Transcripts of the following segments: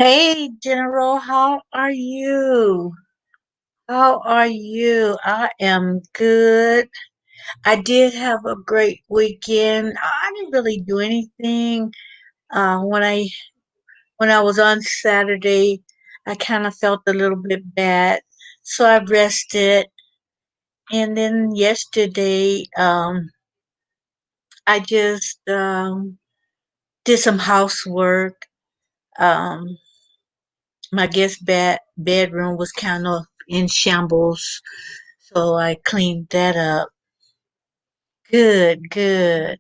Hey, General, how are you? How are you? I am good. I did have a great weekend. I didn't really do anything. When I was on Saturday, I kind of felt a little bit bad, so I rested. And then yesterday, I just did some housework. Um, my bedroom was kind of in shambles. So I cleaned that up. Good, good,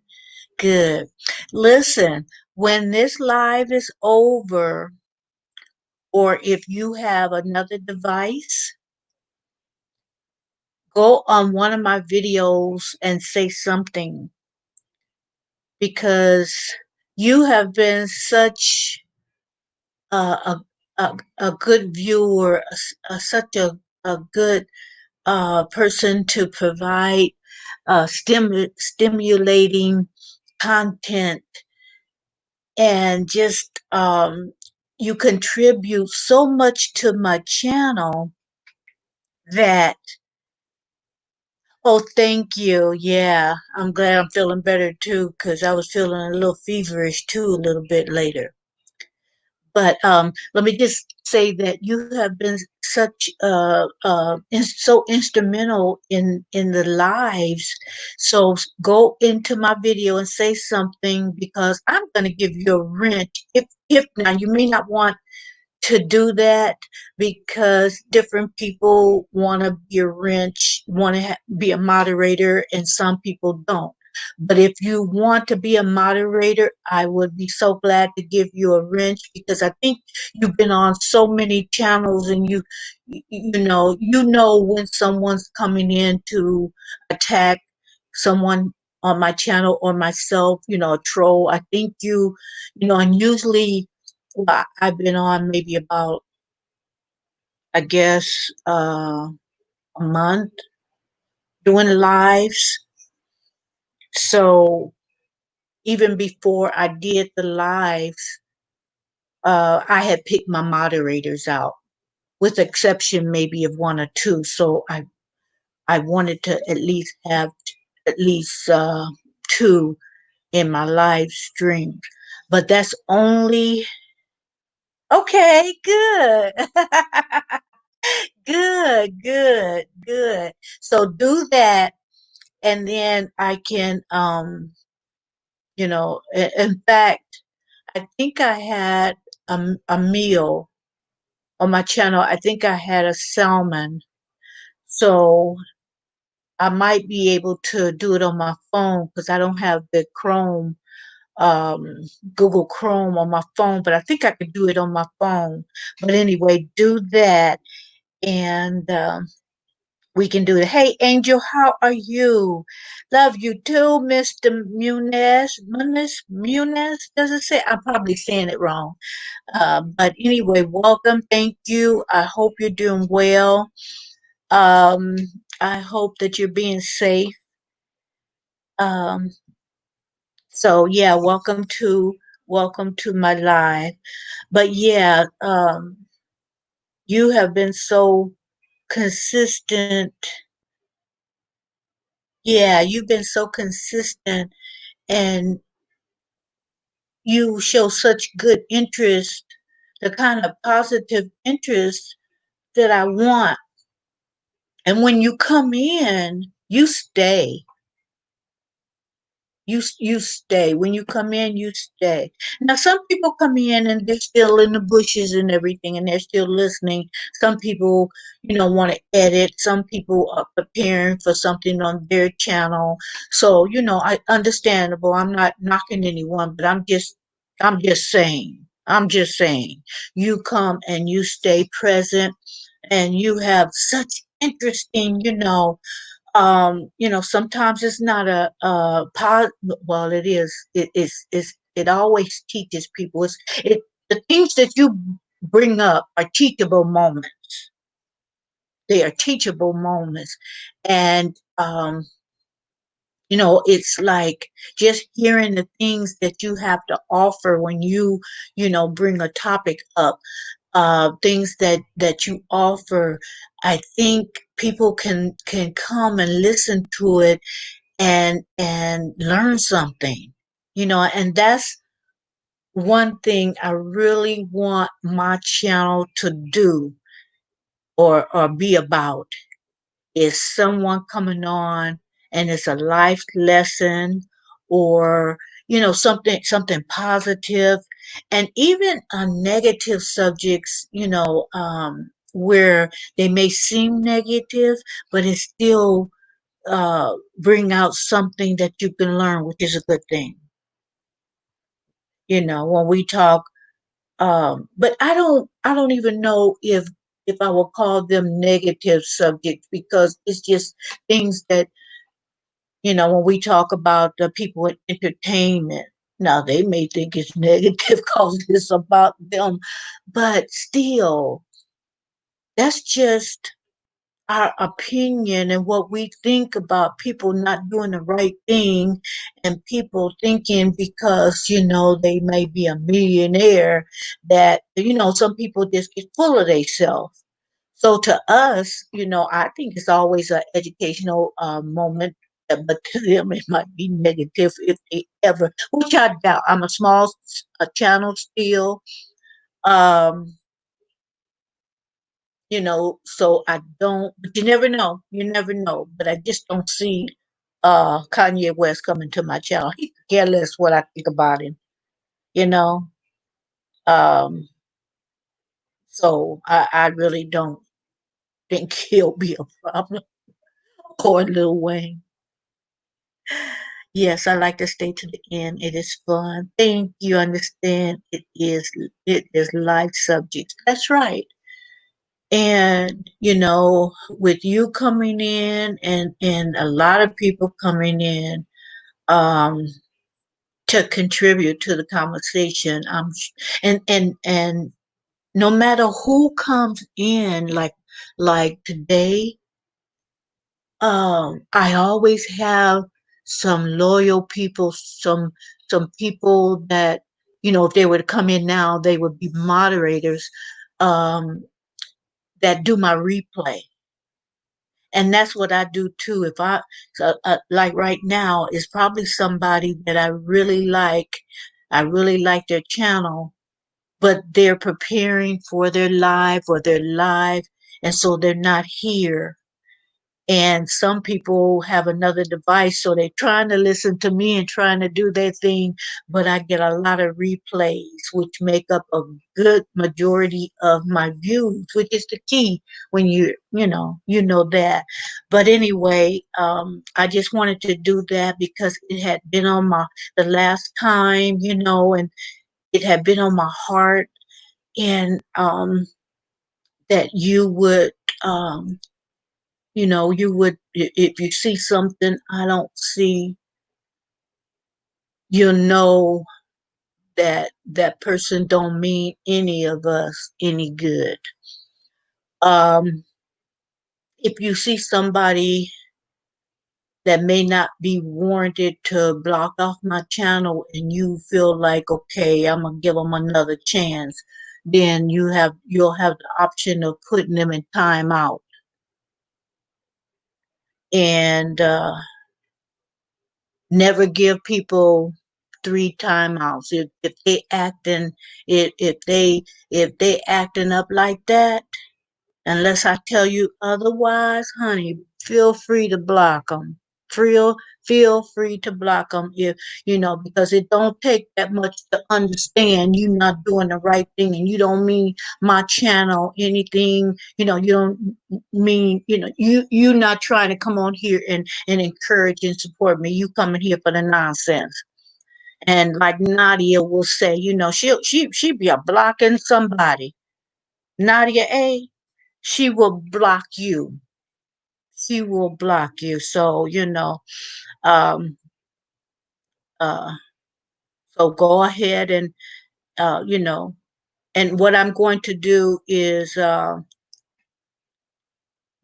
good. Listen, when this live is over, or if you have another device, go on one of my videos and say something because you have been such a good viewer, such a good person to provide stimulating content and just you contribute so much to my channel that oh, thank you. Yeah, I'm glad I'm feeling better too because I was feeling a little feverish too a little bit later. But let me just say that you have been such so instrumental in the lives. So go into my video and say something because I'm going to give you a wrench. If now you may not want to do that because different people want to be a wrench, want to be a moderator, and some people don't. But if you want to be a moderator, I would be so glad to give you a wrench because I think you've been on so many channels and you know when someone's coming in to attack someone on my channel or myself, a troll. I think and usually well, I've been on maybe about, I guess, a month doing lives. So even before I did the lives, I had picked my moderators out, with exception maybe of one or two. So I wanted to at least have at least two in my live stream. But that's only okay, good. Good, good, good. So do that, and then I can, in fact, I think I had a meal on my channel. I think I had a salmon. So I might be able to do it on my phone because I don't have the um, Google Chrome on my phone, but I think I could do it on my phone. But anyway, do that, and we can do it. Hey, Angel, how are you? Love you too, Mr. Muniz, does it say? I'm probably saying it wrong. But anyway, welcome. Thank you. I hope you're doing well. Um, I hope that you're being safe. Um, so yeah, welcome to my live. But yeah, you have been so consistent. Yeah, you've been so consistent and you show such good interest, the kind of positive interest that I want. And when you come in, you stay. You stay. When you come in, you stay. Now, some people come in and they're still in the bushes and everything, and they're still listening. Some people, want to edit. Some people are preparing for something on their channel. So, I understandable. I'm not knocking anyone, but I'm just saying. I'm just saying. You come and you stay present, and you have such interesting, sometimes it's not well, it is. It always teaches people. The things that you bring up are teachable moments. They are teachable moments. And, It's like just hearing the things that you have to offer when you bring a topic up, things that you offer. I think people can come and listen to it and learn something, and that's one thing I really want my channel to do or be about is someone coming on and it's a life lesson or something positive, and even negative subjects, where they may seem negative, but it still bring out something that you can learn, which is a good thing. When we talk, but I don't even know if I will call them negative subjects, because it's just things that, when we talk about the people in entertainment. Now they may think it's negative because it's about them, but still, that's just our opinion and what we think about people not doing the right thing, and people thinking because they may be a millionaire, that some people just get full of themselves. So to us, I think it's always an educational moment, but to them it might be negative if they ever, which I doubt. I'm a small channel still. um so I don't, but you never know, but I just don't see Kanye West coming to my channel. He could care less what I think about him, you know. Um so I really don't think he'll be a problem, or Lil Wayne. Yes, I like to stay to the end. It is fun. Think you understand, it is life subjects. That's right. And with you coming in, and a lot of people coming in, um to contribute to the conversation, and no matter who comes in, like today, I always have some loyal people, some people that, if they were to come in now, they would be moderators, um that do my replay. And that's what I do too. If I, so, like right now, it's probably somebody that I really like their channel, but they're preparing for their live, and so they're not here. And some people have another device, so they're trying to listen to me and trying to do their thing, but I get a lot of replays, which make up a good majority of my views, which is the key when you know that. But anyway, I just wanted to do that because it had been on my the last time, and it had been on my heart, and that you would, um if you see something I don't see, you'll know that that person don't mean any of us any good. Um, if you see somebody that may not be warranted to block off my channel, and you feel like, okay, I'm gonna give them another chance, then you'll have the option of putting them in timeout. And never give people three timeouts. If they acting, if they acting up like that, unless I tell you otherwise, honey, feel free to block them. Feel free to block them, if because it don't take that much to understand you not doing the right thing, and you don't mean my channel anything. You don't mean, you not trying to come on here and encourage and support me. You coming here for the nonsense. And like Nadia will say, she be a blocking somebody. Nadia A, she will block you. She will block you. So, um, uh, so go ahead and, you know, and what I'm going to do is,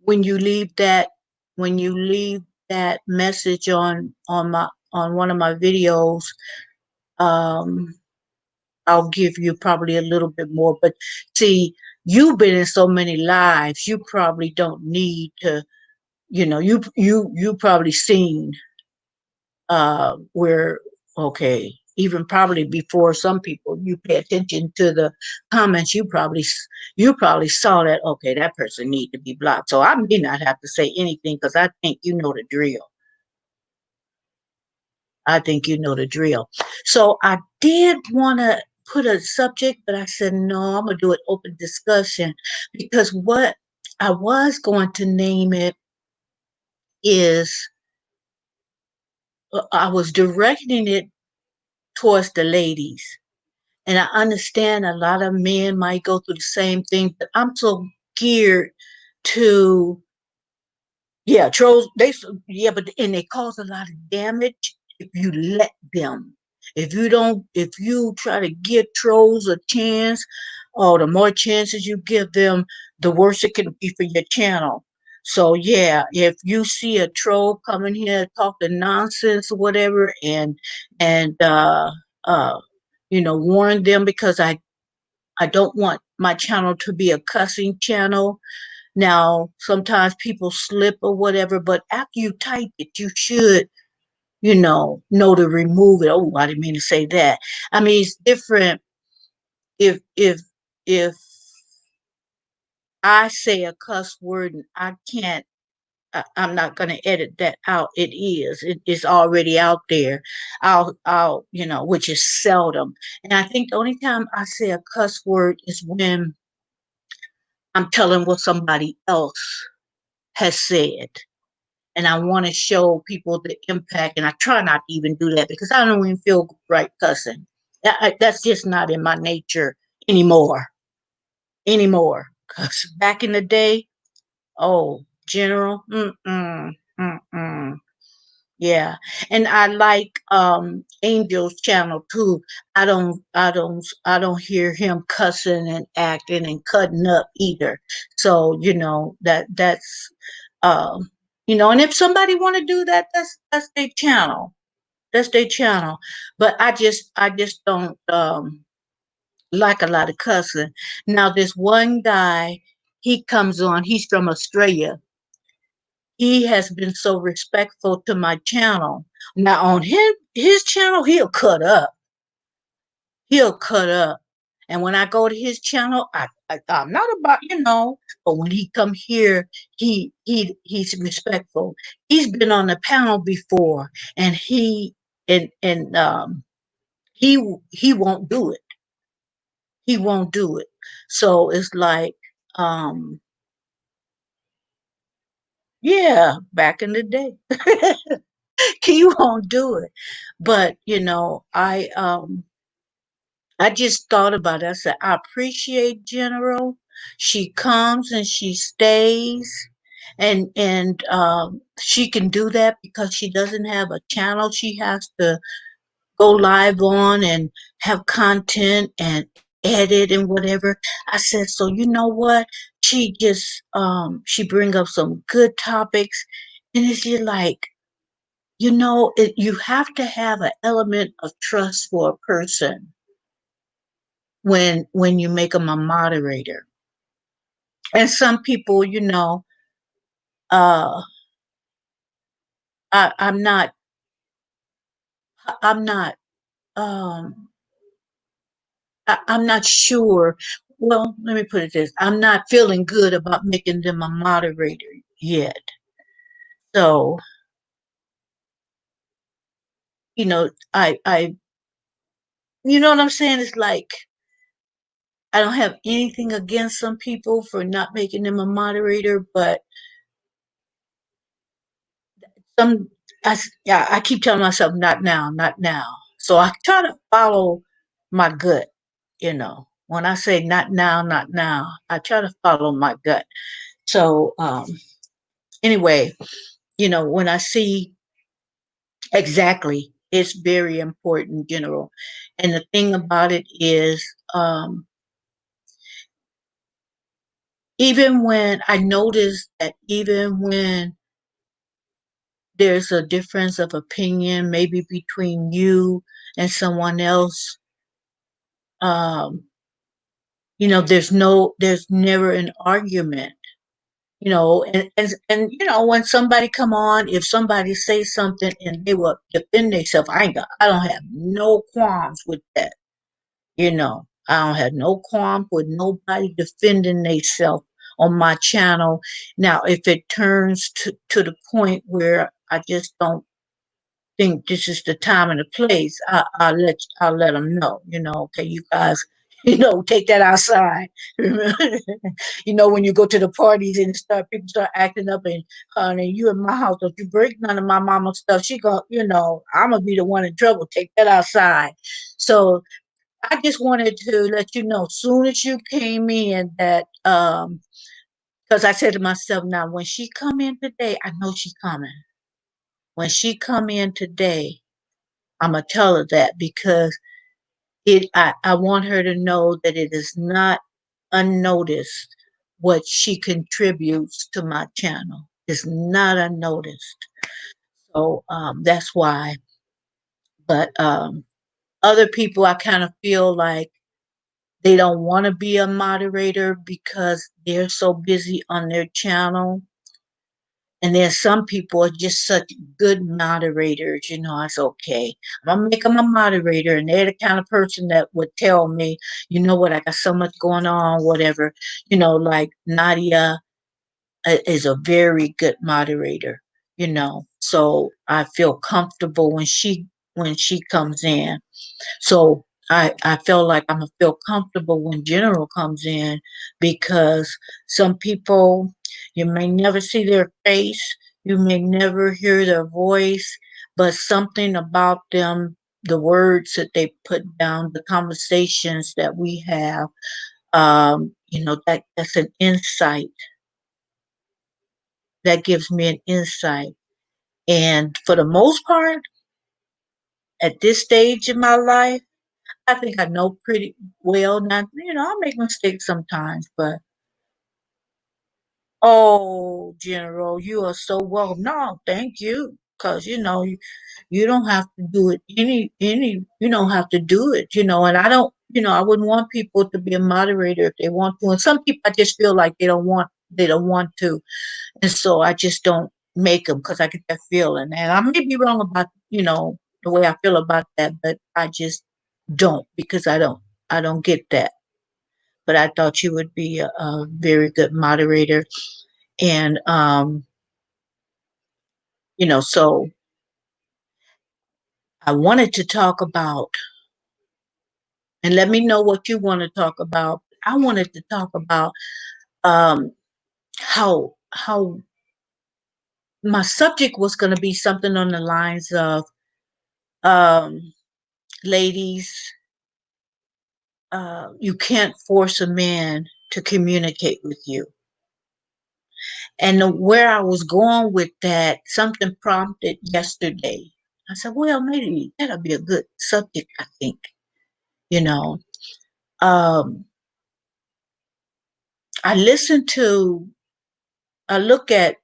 when you leave that, when you leave that message on one of my videos, um, I'll give you probably a little bit more. But see, you've been in so many lives, you probably don't need to, you probably seen where, okay, even probably before some people, you pay attention to the comments, you probably saw that, okay, that person need to be blocked. So I may not have to say anything because I think you know the drill. I think you know the drill. So I did want to put a subject, but I said, no, I'm going to do an open discussion because what I was going to name it is, I was directing it towards the ladies. And I understand a lot of men might go through the same thing, but I'm so geared to, yeah, trolls, yeah, but, and they cause a lot of damage if you let them. If you try to give trolls a chance, or the more chances you give them, the worse it can be for your channel. So yeah, if you see a troll coming here talking nonsense or whatever, and warn them, because I don't want my channel to be a cussing channel. Now, sometimes people slip or whatever, but after you type it, you should, know to remove it. Oh, I didn't mean to say that. I mean, it's different if I say a cuss word and I can't, I'm not going to edit that out. It's already out there. Which is seldom. And I think the only time I say a cuss word is when I'm telling what somebody else has said. And I want to show people the impact. And I try not to even do that because I don't even feel right cussing. That's just not in my nature anymore. Because back in the day, oh, General, mm-mm. Yeah. And I like Angel's channel too. I don't hear him cussing and acting and cutting up either. So, um and if somebody want to do that, that's their channel. That's their channel. But I just don't like a lot of cussing. Now this one guy, he comes on, he's from Australia. He has been so respectful to my channel. Now on his channel, he'll cut up. He'll cut up. And when I go to his channel, I'm not about, but when he come here, he's respectful. He's been on the panel before, and he won't do it. He won't do it. So it's like, um, yeah, back in the day. He won't do it. But I just thought about it. I said, I appreciate General. She comes and she stays, and she can do that because she doesn't have a channel she has to go live on and have content and edit and whatever. I said, so you know what? She bring up some good topics, and it's just like, you have to have an element of trust for a person when you make them a moderator. And some people, uh, I, I'm not, I'm not, um, I'm not sure. Well, let me put it this: I'm not feeling good about making them a moderator yet. So, you know what I'm saying? It's like I don't have anything against some people for not making them a moderator, but some yeah, I keep telling myself not now, not now. So I try to follow my gut, when I say not now, not now, I try to follow my gut. So anyway, when I see, exactly, it's very important, and the thing about it is, even when I notice that, even when there's a difference of opinion, maybe between you and someone else, um, there's never an argument, and when somebody come on, if somebody say something and they will defend themselves, I don't have no qualms with that. I don't have no qualms with nobody defending themselves on my channel. Now, if it turns to the point where I just don't think this is the time and the place, I'll let them know. Okay, you guys, take that outside. When you go to the parties and people start acting up, and honey, you in my house, don't you break none of my mama's stuff. She go, I'm gonna be the one in trouble. Take that outside. So I just wanted to let you know, soon as you came in, that because I said to myself, now when she come in today, I know she coming. When she come in today, I'm gonna tell her that, because I want her to know that it is not unnoticed what she contributes to my channel. It's not unnoticed. So that's why. But other people, I kind of feel like they don't want to be a moderator because they're so busy on their channel. And there's some people are just such good moderators. It's okay. I'm gonna make them a moderator, and they're the kind of person that would tell me, you know what, I got so much going on, whatever. Like Nadia is a very good moderator. So I feel comfortable when she comes in. So I feel like I'm gonna feel comfortable when General comes in, because some people, you may never see their face, you may never hear their voice, but something about them, the words that they put down, the conversations that we have, that's an insight. That gives me an insight. And for the most part, at this stage in my life, I think I know pretty well. Now, I'll make mistakes sometimes, but oh, General, you are so welcome. No, thank you. Because, you don't have to do it you don't have to do it, and I wouldn't want people to be a moderator if they want to. And some people, I just feel like they don't want to. And so I just don't make them, because I get that feeling. And I may be wrong about, the way I feel about that, but I just don't, because I don't get that. But I thought you would be a very good moderator. And, so I wanted to talk about, and let me know what you want to talk about. I wanted to talk about um, how my subject was going to be something on the lines of, um, ladies, you can't force a man to communicate with you. And where I was going with that, something prompted yesterday. I said, well, maybe that'll be a good subject, I think. You know, um, I listened to, I look at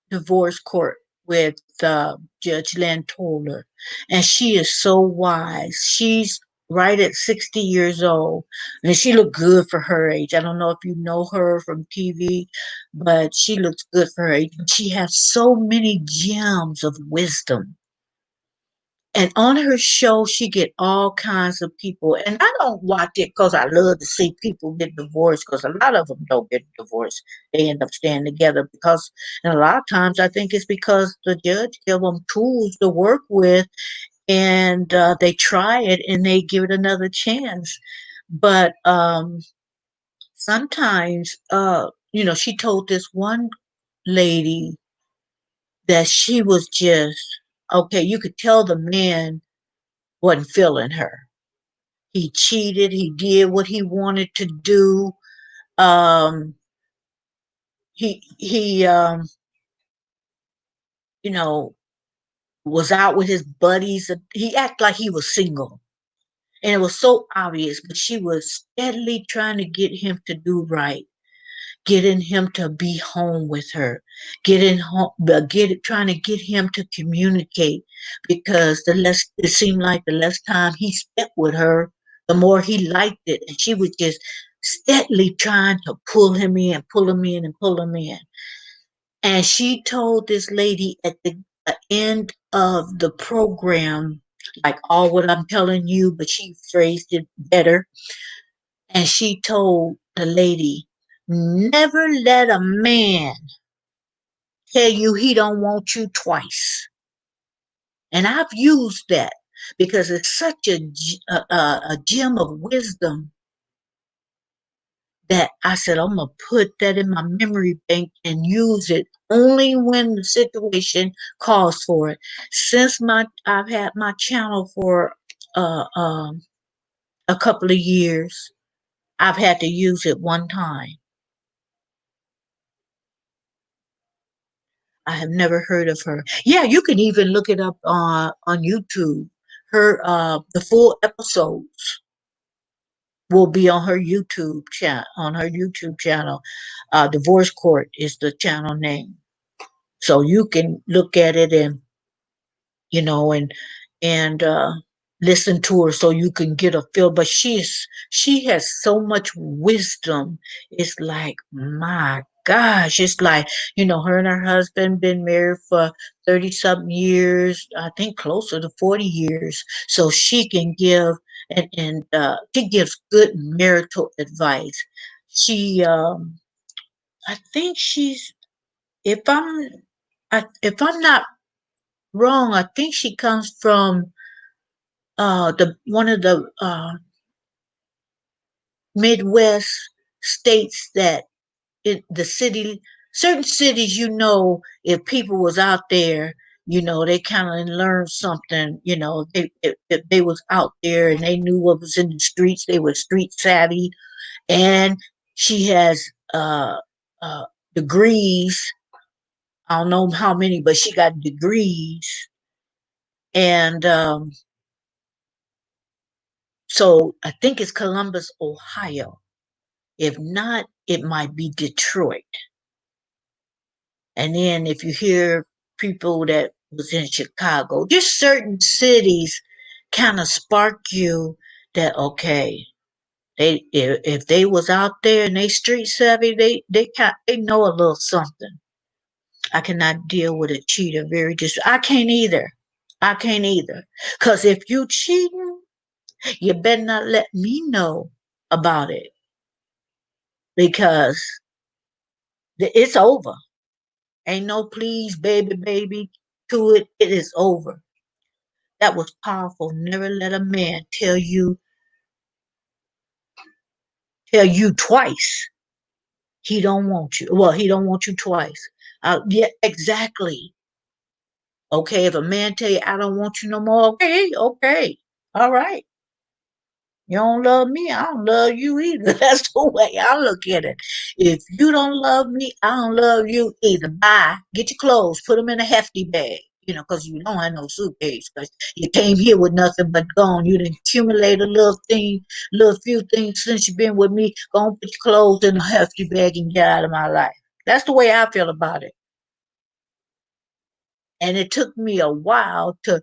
divorce court with Judge Lynn Toller, and she is so wise. She's right at 60 years old, and she looked good for her age. I don't know if you know her from TV, but she looks good for her age. She has so many gems of wisdom. And on her show, she get all kinds of people. And I don't watch it because I love to see people get divorced, because a lot of them don't get divorced. They end up staying together because, and a lot of times I think it's because the judge give them tools to work with, and they try it and they give it another chance. But sometimes, she told this one lady that she was just, okay, you could tell the man wasn't feeling her. He cheated. He did what he wanted to do. Um, he you know, was out with his buddies. He acted like he was single, and it was so obvious. But she was steadily trying to get him to do right. getting him to be home with her, trying to get him to communicate, because the less it seemed like the less time he spent with her, the more he liked it, and she was just steadily trying to pull him in, pull him in, and pull him in. And she told this lady at the end of the program, like all what I'm telling you, but she phrased it better. And she told the lady, never let a man tell you he don't want you twice. And I've used that because it's such a gem of wisdom that I said, I'm going to put that in my memory bank and use it only when the situation calls for it. Since I've had my channel for uh, um, a couple of years, I've had to use it one time. I have never heard of her. Yeah, you can even look it up on YouTube. Her the full episodes will be on her YouTube chat on her YouTube channel. Divorce Court is the channel name. So you can look at it and you know, and listen to her so you can get a feel. But she has so much wisdom. It's like, my gosh, it's like, her and her husband been married for 30 something years, I think closer to 40 years. So she can give and she gives good marital advice. She I think she's if I'm if I'm not wrong, I think she comes from the one of the Midwest states that in the city, certain cities, if people was out there, they kind of learned something. If they was out there and they knew what was in the streets, they were street savvy. And she has uh, degrees. I don't know how many, but she got degrees. And so I think it's Columbus, Ohio. If not, it might be Detroit. And then if you hear people that was in Chicago, just certain cities kind of spark you that okay, if they was out there and they street savvy, they know a little something. I cannot deal with a cheater very just. I can't either. I can't either. Cause if you cheating, you better not let me know about it because it's over. Ain't no please, baby, baby to it. It is over. That was powerful. Never let a man tell you twice he don't want you. Well, he don't want you twice. Yeah, exactly. Okay, if a man tell you I don't want you no more, okay, okay, all right. You don't love me, I don't love you either. That's the way I look at it. If you don't love me, I don't love you either. Bye. Get your clothes, put them in a hefty bag, because you don't have no suitcase because you came here with nothing but gone. You didn't accumulate a little few things since you've been with me. Go and put your clothes in a hefty bag and get out of my life. That's the way I feel about it. And it took me a while to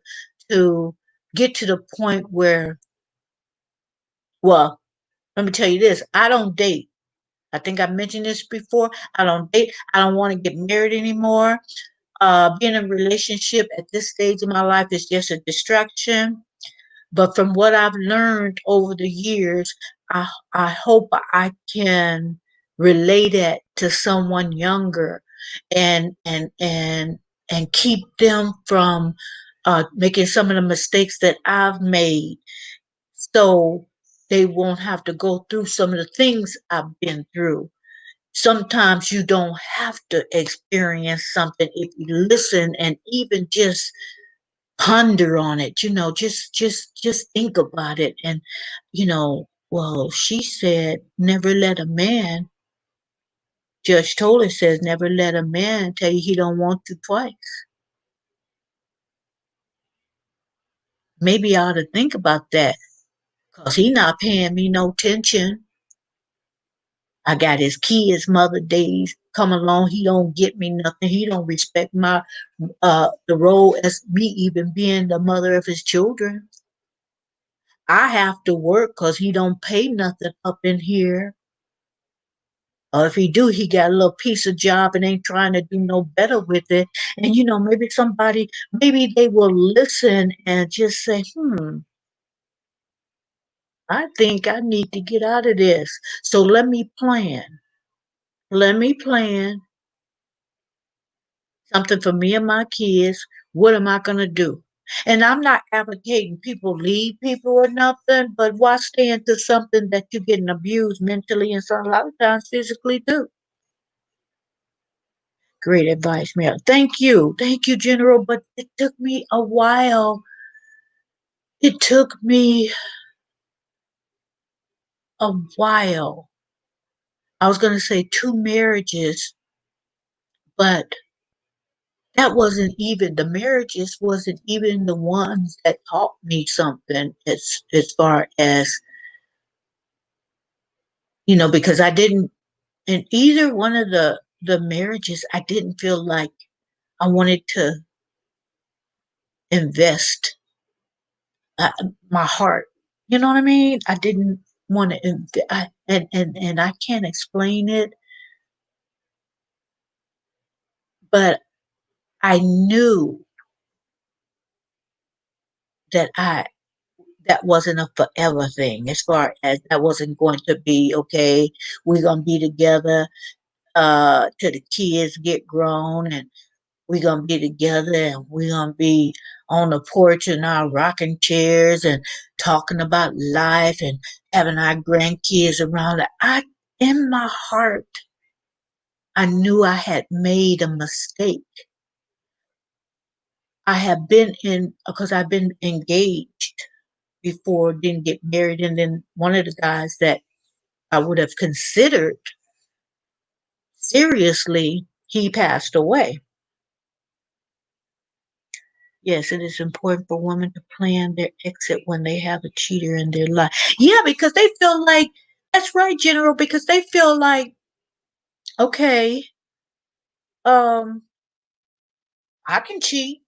get to the point where, well, let me tell you this, I don't date. I think I mentioned this before. I don't date. I don't want to get married anymore. Being in a relationship at this stage of my life is just a distraction. But from what I've learned over the years, I hope I can relate that to someone younger and keep them from making some of the mistakes that I've made so they won't have to go through some of the things I've been through. Sometimes you don't have to experience something if you listen and even just ponder on it, just think about it. And well, she said never let a man, Judge Toller says never let a man tell you he don't want you twice. Maybe I ought to think about that because he not paying me no attention. I got his kids' mother days come along. He don't get me nothing. He don't respect my the role as me even being the mother of his children. I have to work because he don't pay nothing up in here. Or if he do, he got a little piece of job and ain't trying to do no better with it. And maybe somebody, maybe they will listen and just say, I think I need to get out of this. So let me plan. Let me plan something for me and my kids. What am I going to do? And I'm not advocating people leave people or nothing, but why stay into something that you're getting abused mentally and some a lot of times physically too? Great advice, Mary. Thank you. Thank you, General. But it took me a while. It took me a while. I was going to say two marriages, but that wasn't even the marriages wasn't even the ones that taught me something as far as because I didn't in either one of the marriages I didn't feel like I wanted to invest uh, my heart. You know what I mean? I didn't want to and I can't explain it, but I knew that I that wasn't a forever thing as far as that wasn't going to be okay, we're gonna be together till the kids get grown and we're gonna be together and we're gonna be on the porch in our rocking chairs and talking about life and having our grandkids around. In my heart, I knew I had made a mistake. I have been in because I've been engaged before, didn't get married, and then one of the guys that I would have considered seriously, he passed away. Yes, it is important for women to plan their exit when they have a cheater in their life. Yeah, because they feel like that's right, General, because they feel like, okay, um, I can cheat,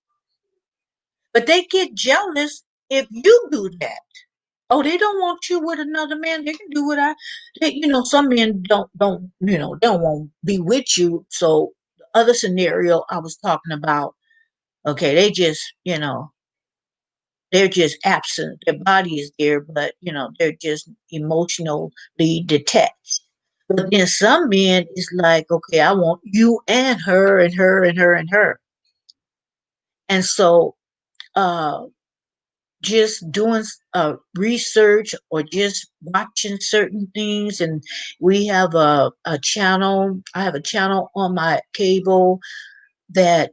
but they get jealous if you do that. Oh, they don't want you with another man. They can do what some men they don't want to be with you. So the other scenario I was talking about, okay, they're just absent. Their body is there, but they're just emotionally detached. But then some men is like, okay, I want you and her and her and her and her. And so uh just doing research or just watching certain things, and we have a channel. I have a channel on my cable that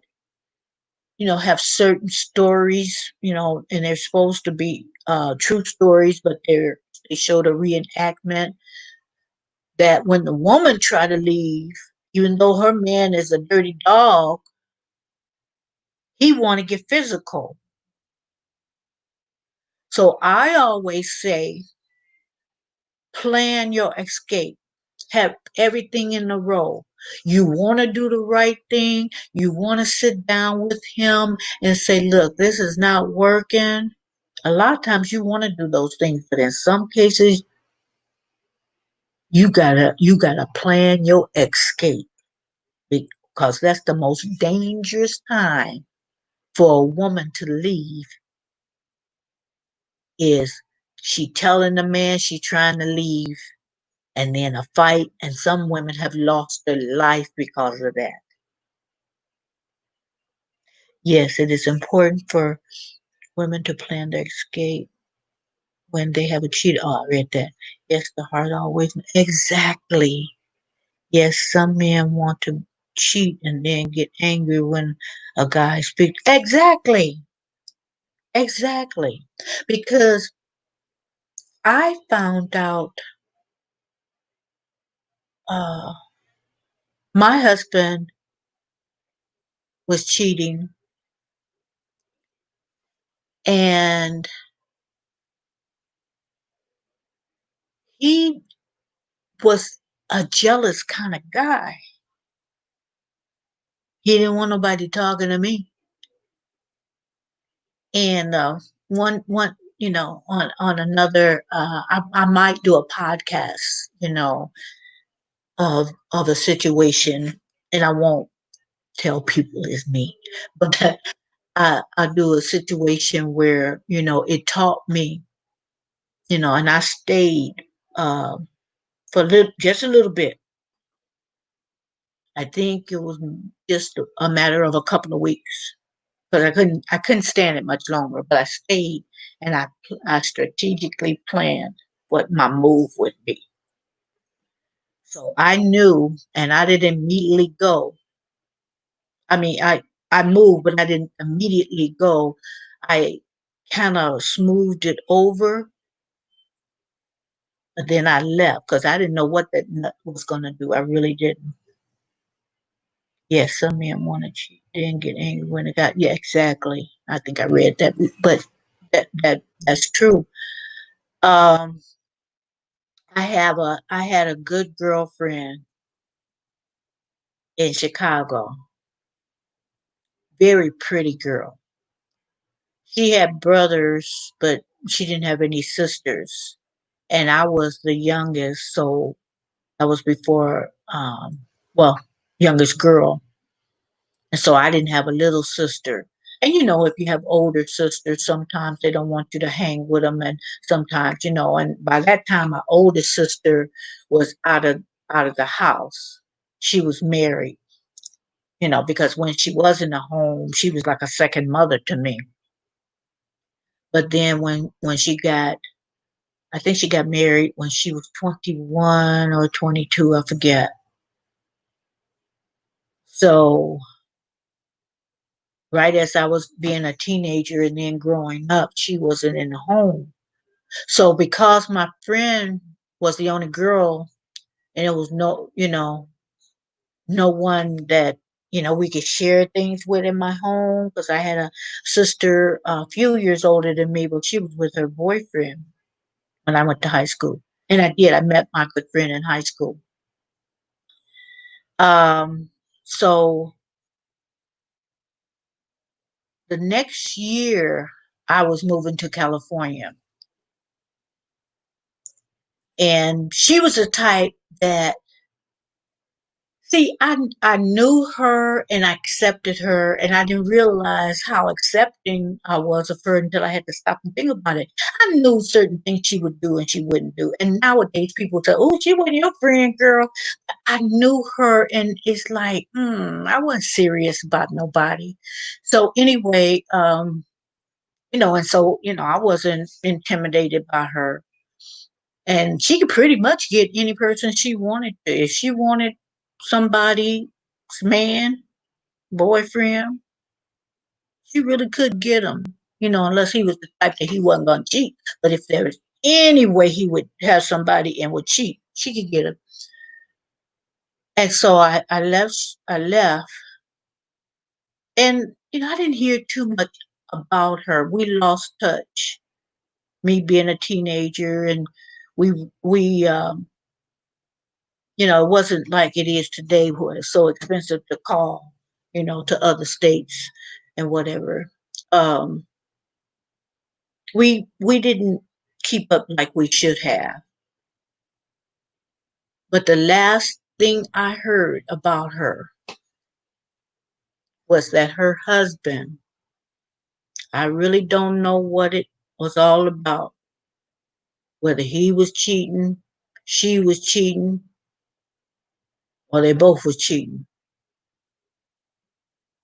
have certain stories, and they're supposed to be true stories, but they show the reenactment that when the woman tried to leave, even though her man is a dirty dog, he want to get physical. So I always say, plan your escape. Have everything in a row. You want to do the right thing. You want to sit down with him and say, look, this is not working. A lot of times you want to do those things, but in some cases, you gotta plan your escape because that's the most dangerous time for a woman to leave is she telling the man she trying to leave and then a fight, and some women have lost their life because of that. Yes, it is important for women to plan their escape when they have a cheat. Oh, I read that. Yes, the heart always. Exactly. Yes, some men want to cheat and then get angry when a guy speaks. Exactly. Exactly. Because I found out uh, my husband was cheating, and he was a jealous kind of guy. He didn't want nobody talking to me. And one, on another, I might do a podcast, of a situation, and I won't tell people it's me, but I do a situation where it taught me, and I stayed uh, for just a little bit. I think it was just a matter of a couple of weeks because I couldn't stand it much longer. But I stayed, and I strategically planned what my move would be. So I knew, and I didn't immediately go. I mean, I moved, but I didn't immediately go. I kind of smoothed it over, but then I left because I didn't know what that nut was going to do. I really didn't. Yes, some men want to cheat, then get angry when it got. Yeah, exactly. I think I read that, but that's true. Um, I had a good girlfriend in Chicago, very pretty girl. She had brothers, but she didn't have any sisters, and I was the youngest, so I was before, well, youngest girl. And so I didn't have a little sister. And if you have older sisters, sometimes they don't want you to hang with them. And sometimes, and by that time, my oldest sister was out of the house. She was married, because when she was in the home, she was like a second mother to me. But then when I think she got married when she was 21 or 22, I forget. So right as I was being a teenager and then growing up, she wasn't in the home. So because my friend was the only girl and it was no one that, we could share things with in my home because I had a sister a few years older than me, but she was with her boyfriend when I went to high school. And I met my good friend in high school. So the next year I was moving to California. And she was the type that, see, I knew her and I accepted her, and I didn't realize how accepting I was of her until I had to stop and think about it. I knew certain things she would do and she wouldn't do. And nowadays people say, "Oh, she wasn't your friend, girl." I knew her, and it's like, I wasn't serious about nobody. So anyway, and so I wasn't intimidated by her. And she could pretty much get any person she wanted to. If she wanted somebody's man, boyfriend, she really could get him, unless he was the type that he wasn't going to cheat. But if there was any way he would have somebody and would cheat, she could get him. And so I left. I left. And, I didn't hear too much about her. We lost touch, me being a teenager. And we it wasn't like it is today where it's so expensive to call, to other states and whatever. Um, we didn't keep up like we should have. But the last thing I heard about her was that her husband, I really don't know what it was all about, whether he was cheating, she was cheating, or they both was cheating.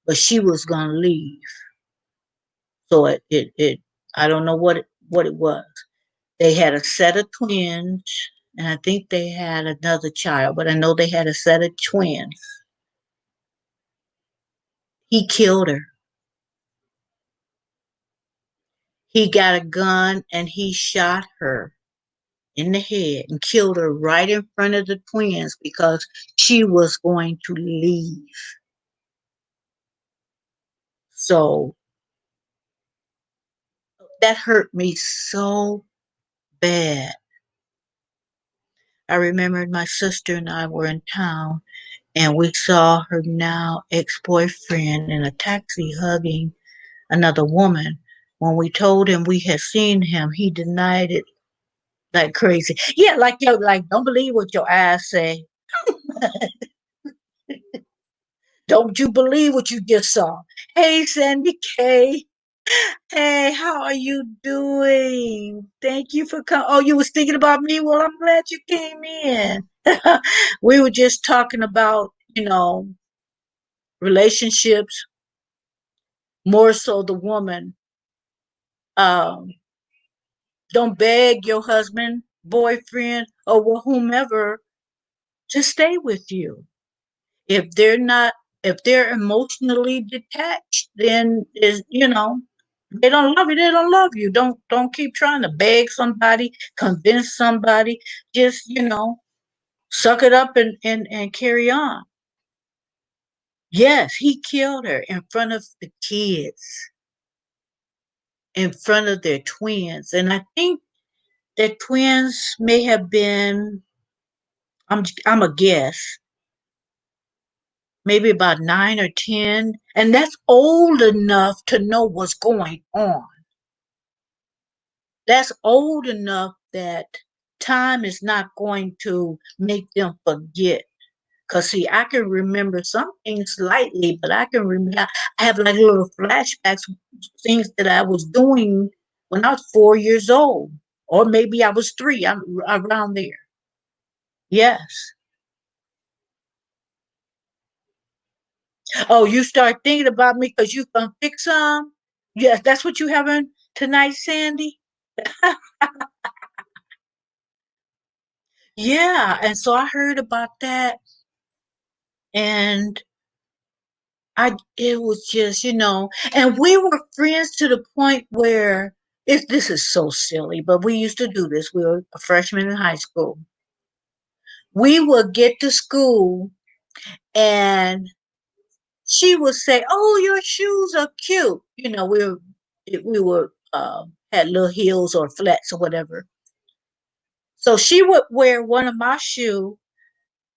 But she was gonna leave. So it I don't know what it was. They had a set of twins, and I think they had another child, but I know they had a set of twins. He killed her. He got a gun and he shot her in the head and killed her right in front of the twins because she was going to leave. So that hurt me so bad. I remembered my sister and I were in town and we saw her now ex-boyfriend in a taxi hugging another woman. When we told him we had seen him, he denied it like crazy. Yeah, like yo, like don't believe what your eyes say. Don't you believe what you just saw? Hey, Sandy K. Hey, how are you doing? Thank you for coming. Oh, you was thinking about me? Well, I'm glad you came in. We were just talking about, relationships, more so the woman. Um, don't beg your husband, boyfriend, or whomever to stay with you. If they're not, if they're emotionally detached, then they don't love you. They don't love you. Don't keep trying to beg somebody, convince somebody. Just suck it up and carry on. Yes, he killed her in front of the kids, in front of their twins, and I think their twins may have been. I'm a guess, maybe about 9 or 10, and that's old enough to know what's going on. That's old enough that time is not going to make them forget. Cause see, I can remember some things slightly, but I can remember I have like little flashbacks, things that I was doing when I was 4 years old, or maybe I was three. I'm around there. Yes. Oh, you start thinking about me because you gonna fix some. Yes, that's what you having tonight, Sandy. Yeah, and so I heard about that, and it was just, and we were friends to the point where this is so silly, but we used to do this. We were a freshman in high school. We would get to school and she would say, "Oh, your shoes are cute." We were had little heels or flats or whatever. So she would wear one of my shoes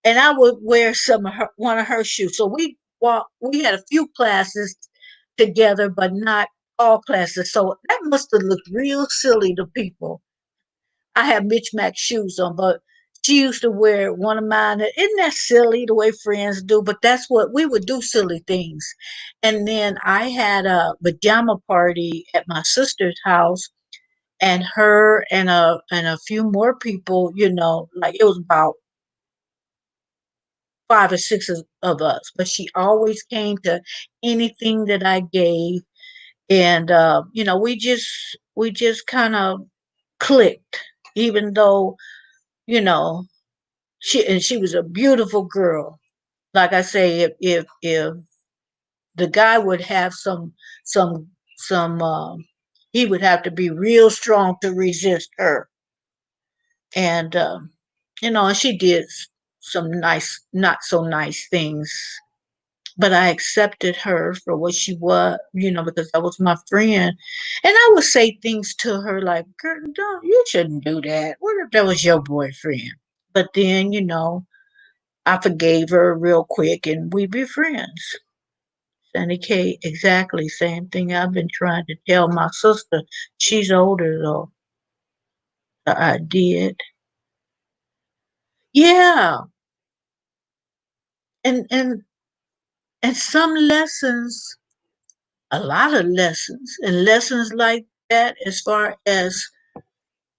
and I would wear one of her shoes. So we had a few classes together, but not all classes. So that must have looked real silly to people. I have mismatched shoes on, but she used to wear one of mine. Isn't that silly the way friends do? But that's what we would do, silly things. And then I had a pajama party at my sister's house, and her and a few more people, like it was about 5 or 6 of us, but she always came to anything that I gave, and we just kind of clicked, even though you know she was a beautiful girl. Like I say, if the guy would have some some he would have to be real strong to resist her, and and she did some nice, not so nice things, but I accepted her for what she was, because that was my friend. And I would say things to her like, "Girl, don't, you shouldn't do that. What if that was your boyfriend?" But then, I forgave her real quick and we be friends. Sandy K, exactly same thing I've been trying to tell my sister. She's older though. I did. Yeah. And some lessons, a lot of lessons, and lessons like that as far as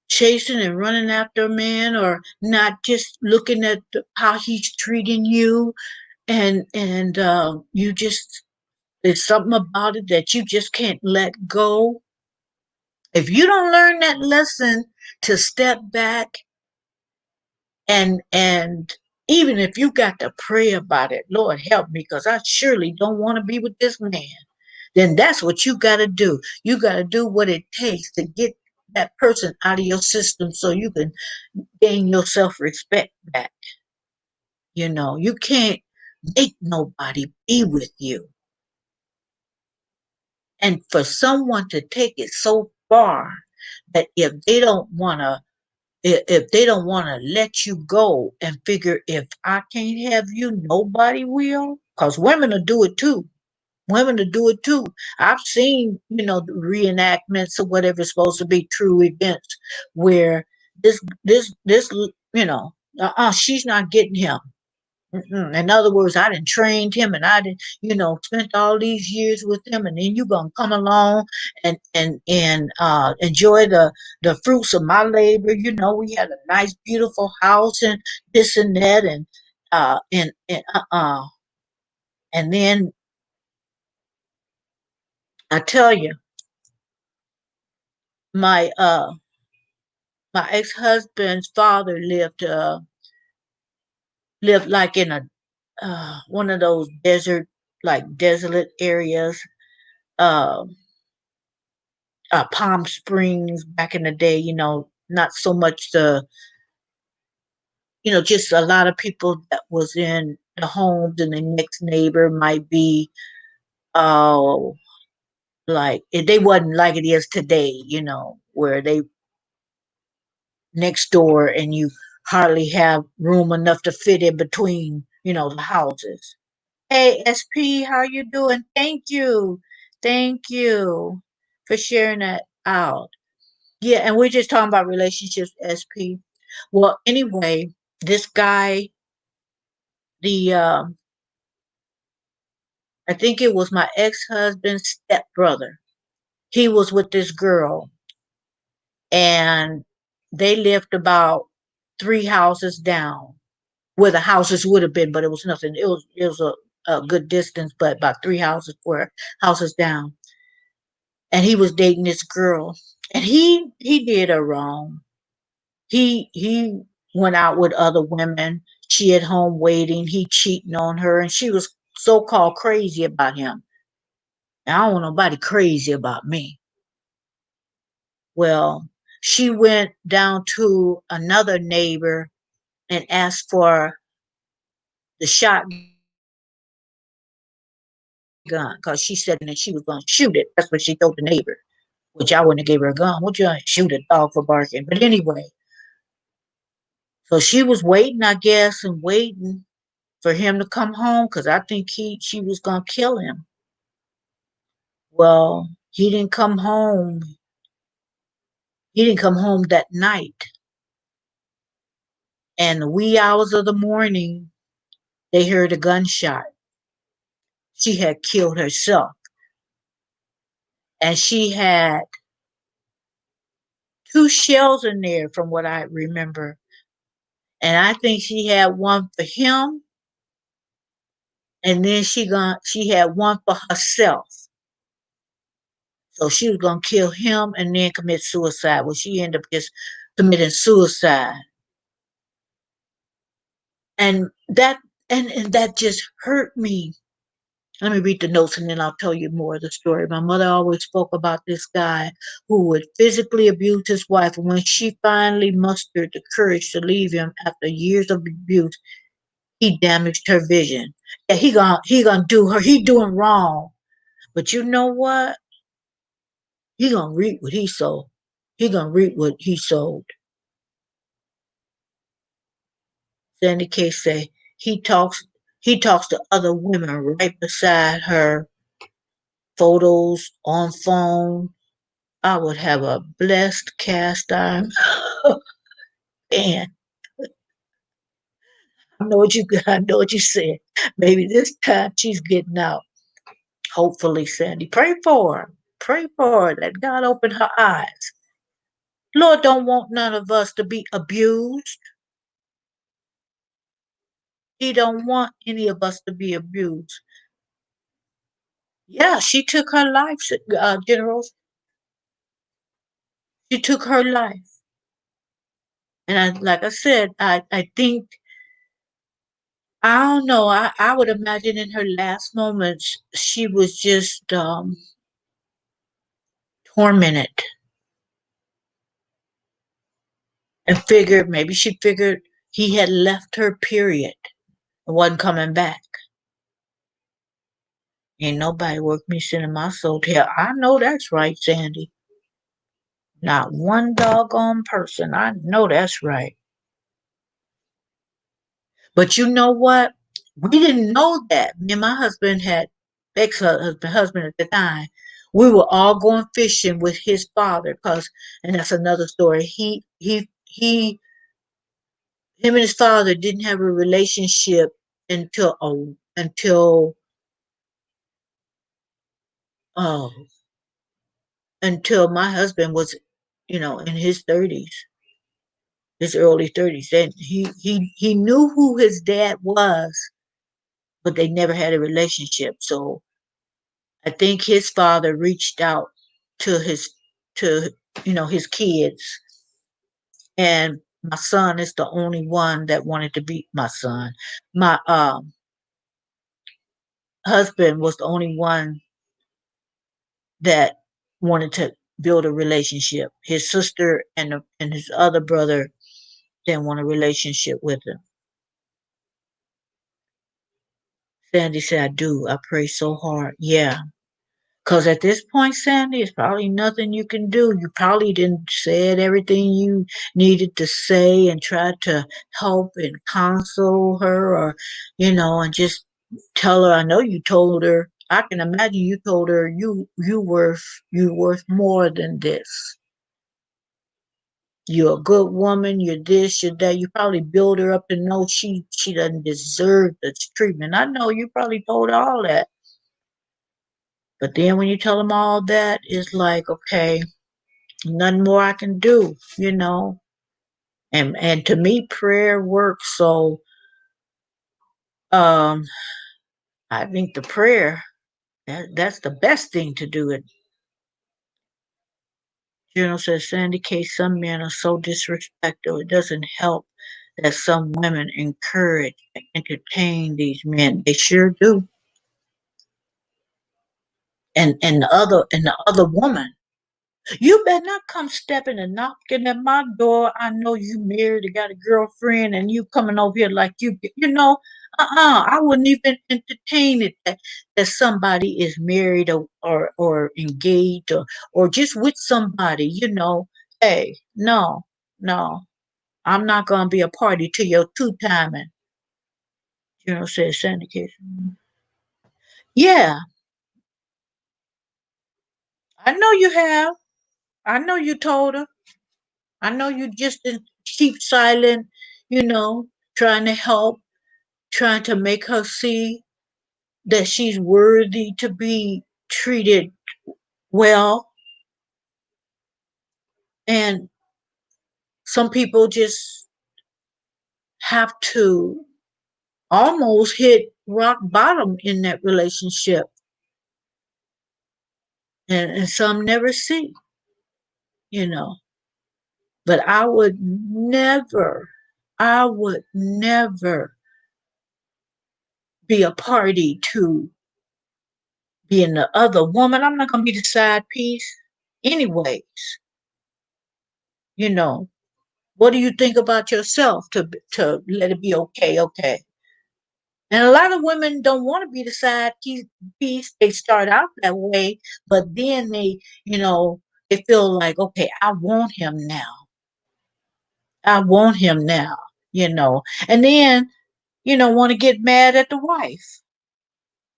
chasing and running after a man, or not just looking at how he's treating you, and you just, there's something about it that you just can't let go. If you don't learn that lesson to step back, and even if you got to pray about it, Lord help me, because I surely don't want to be with this man, then that's what you got to do. You got to do what it takes to get that person out of your system so you can gain your self-respect back. You can't make nobody be with you. And for someone to take it so far that if they don't want to If they don't want to let you go and figure if I can't have you, nobody will. Because women will do it too. Women to do it too. I've seen, the reenactments of whatever's supposed to be true events where this, she's not getting him. Mm-mm. In other words, I didn't trained him and I didn't, spent all these years with him, and then you gonna come along and enjoy the fruits of my labor. We had a nice, beautiful house and this and that and then I tell you, my my ex-husband's father lived like in a one of those desert, like desolate areas, uh, Palm Springs back in the day. Not so much just a lot of people that was in the homes, and the next neighbor might be, uh, like they wasn't like it is today. Where they next door and you hardly have room enough to fit in between, the houses. Hey, SP, how you doing? Thank you. Thank you for sharing that out. Yeah, and we're just talking about relationships, SP. Well, anyway, this guy, the I think it was my ex-husband's stepbrother. He was with this girl, and they lived about three houses down where the houses would have been, but it was nothing. It was a good distance, but about three houses down. And he was dating this girl, and he did her wrong. He went out with other women. She at home waiting. He cheating on her, and she was so called crazy about him. And I don't want nobody crazy about me. Well, she went down to another neighbor and asked for the shotgun because she said that she was going to shoot it. That's what she told the neighbor. Which I wouldn't have gave her a gun. Would you shoot a dog for barking? But anyway, so she was waiting, I guess, and waiting for him to come home because I think she was gonna kill him. Well, he didn't come home. He didn't come home that night. And the wee hours of the morning, they heard a gunshot. She had killed herself. And she had two shells in there from what I remember. And I think she had one for him, and then she had one for herself. So she was gonna kill him and then commit suicide. Well, she ended up just committing suicide. And that just hurt me. Let me read the notes and then I'll tell you more of the story. My mother always spoke about this guy who would physically abuse his wife. And when she finally mustered the courage to leave him after years of abuse, he damaged her vision. Yeah, he gonna do her. He doing wrong. But you know what? He gonna reap what he sowed. He gonna reap what he sowed. Sandy K say he talks to other women right beside her, photos on phone. I would have a blessed cast iron. Man, I know what you said. Maybe this time she's getting out. Hopefully, Sandy. Pray for her. Pray for her that God open her eyes. Lord don't want none of us to be abused. He don't want any of us to be abused. Yeah, she took her life, General. She took her life. And like I said, I think, I don't know, I would imagine in her last moments, she was just tormented and maybe she figured he had left her, period, and wasn't coming back. Ain't nobody worth me sending my soul to hell. I know that's right, Sandy. Not one doggone person. I know that's right. But you know what? We didn't know that. Me and my husband had ex-husband at the time. We were all going fishing with his father, cause, and that's another story. Him and his father didn't have a relationship until oh until my husband was, in his 30s, his early 30s. And he knew who his dad was, but they never had a relationship. So I think his father reached out to to his kids, and my son is the only one that wanted to be my son. My husband was the only one that wanted to build a relationship. His sister and his other brother didn't want a relationship with him. Sandy said, I do. I pray so hard. Yeah. Because at this point, Sandy, it's probably nothing you can do. You probably didn't said everything you needed to say and tried to help and console her, or, and just tell her. I know you told her. I can imagine you told her you worth more than this. You're a good woman. You're this. You're that. You probably build her up to know she doesn't deserve this treatment. I know you probably told her all that. But then when you tell them all that, it's like, okay, nothing more I can do. And to me, prayer works. So um, I think the prayer that's the best thing to do. It Journal says Sandy case some men are so disrespectful. It doesn't help that some women encourage and entertain these men. They sure do. And the other woman, you better not come stepping and knocking at my door. I know you married and got a girlfriend, and you coming over here like I wouldn't even entertain it that somebody is married, or engaged, or just with somebody. Hey, no, no, I'm not gonna be a party to your two timing. Says Sandy. Yeah, I know you have. I know you told her. I know you just didn't keep silent, you know, trying to help, trying to make her see that she's worthy to be treated well. And some people just have to almost hit rock bottom in that relationship, and some never see, you know. But I would never be a party to being the other woman. I'm not going to be the side piece. Anyways, you know, what do you think about yourself to let it be okay? Okay. And a lot of women don't want to be the side piece. They start out that way, but then they feel like, okay, I want him now. I want him now, you know. And then, want to get mad at the wife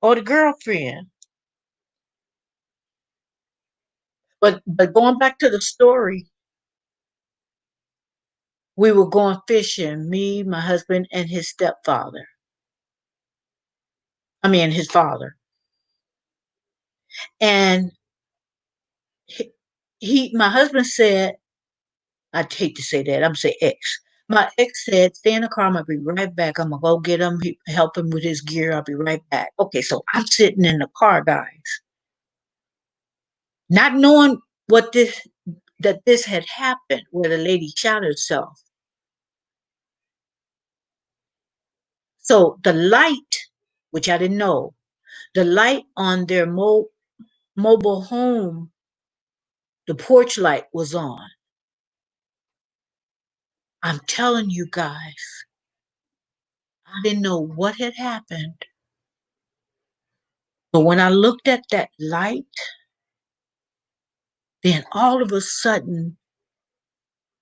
or the girlfriend. But going back to the story, we were going fishing, me, my husband, and his stepfather. I mean, his father. And my husband said, I'd hate to say that, I'm gonna say ex. My ex said, stay in the car, I'm gonna be right back. I'm gonna go get him, help him with his gear. I'll be right back. Okay, so I'm sitting in the car, guys, not knowing that this had happened, where the lady shot herself. So the light, which I didn't know, the light on their mobile home, the porch light was on. I'm telling you guys, I didn't know what had happened. But when I looked at that light, Then all of a sudden,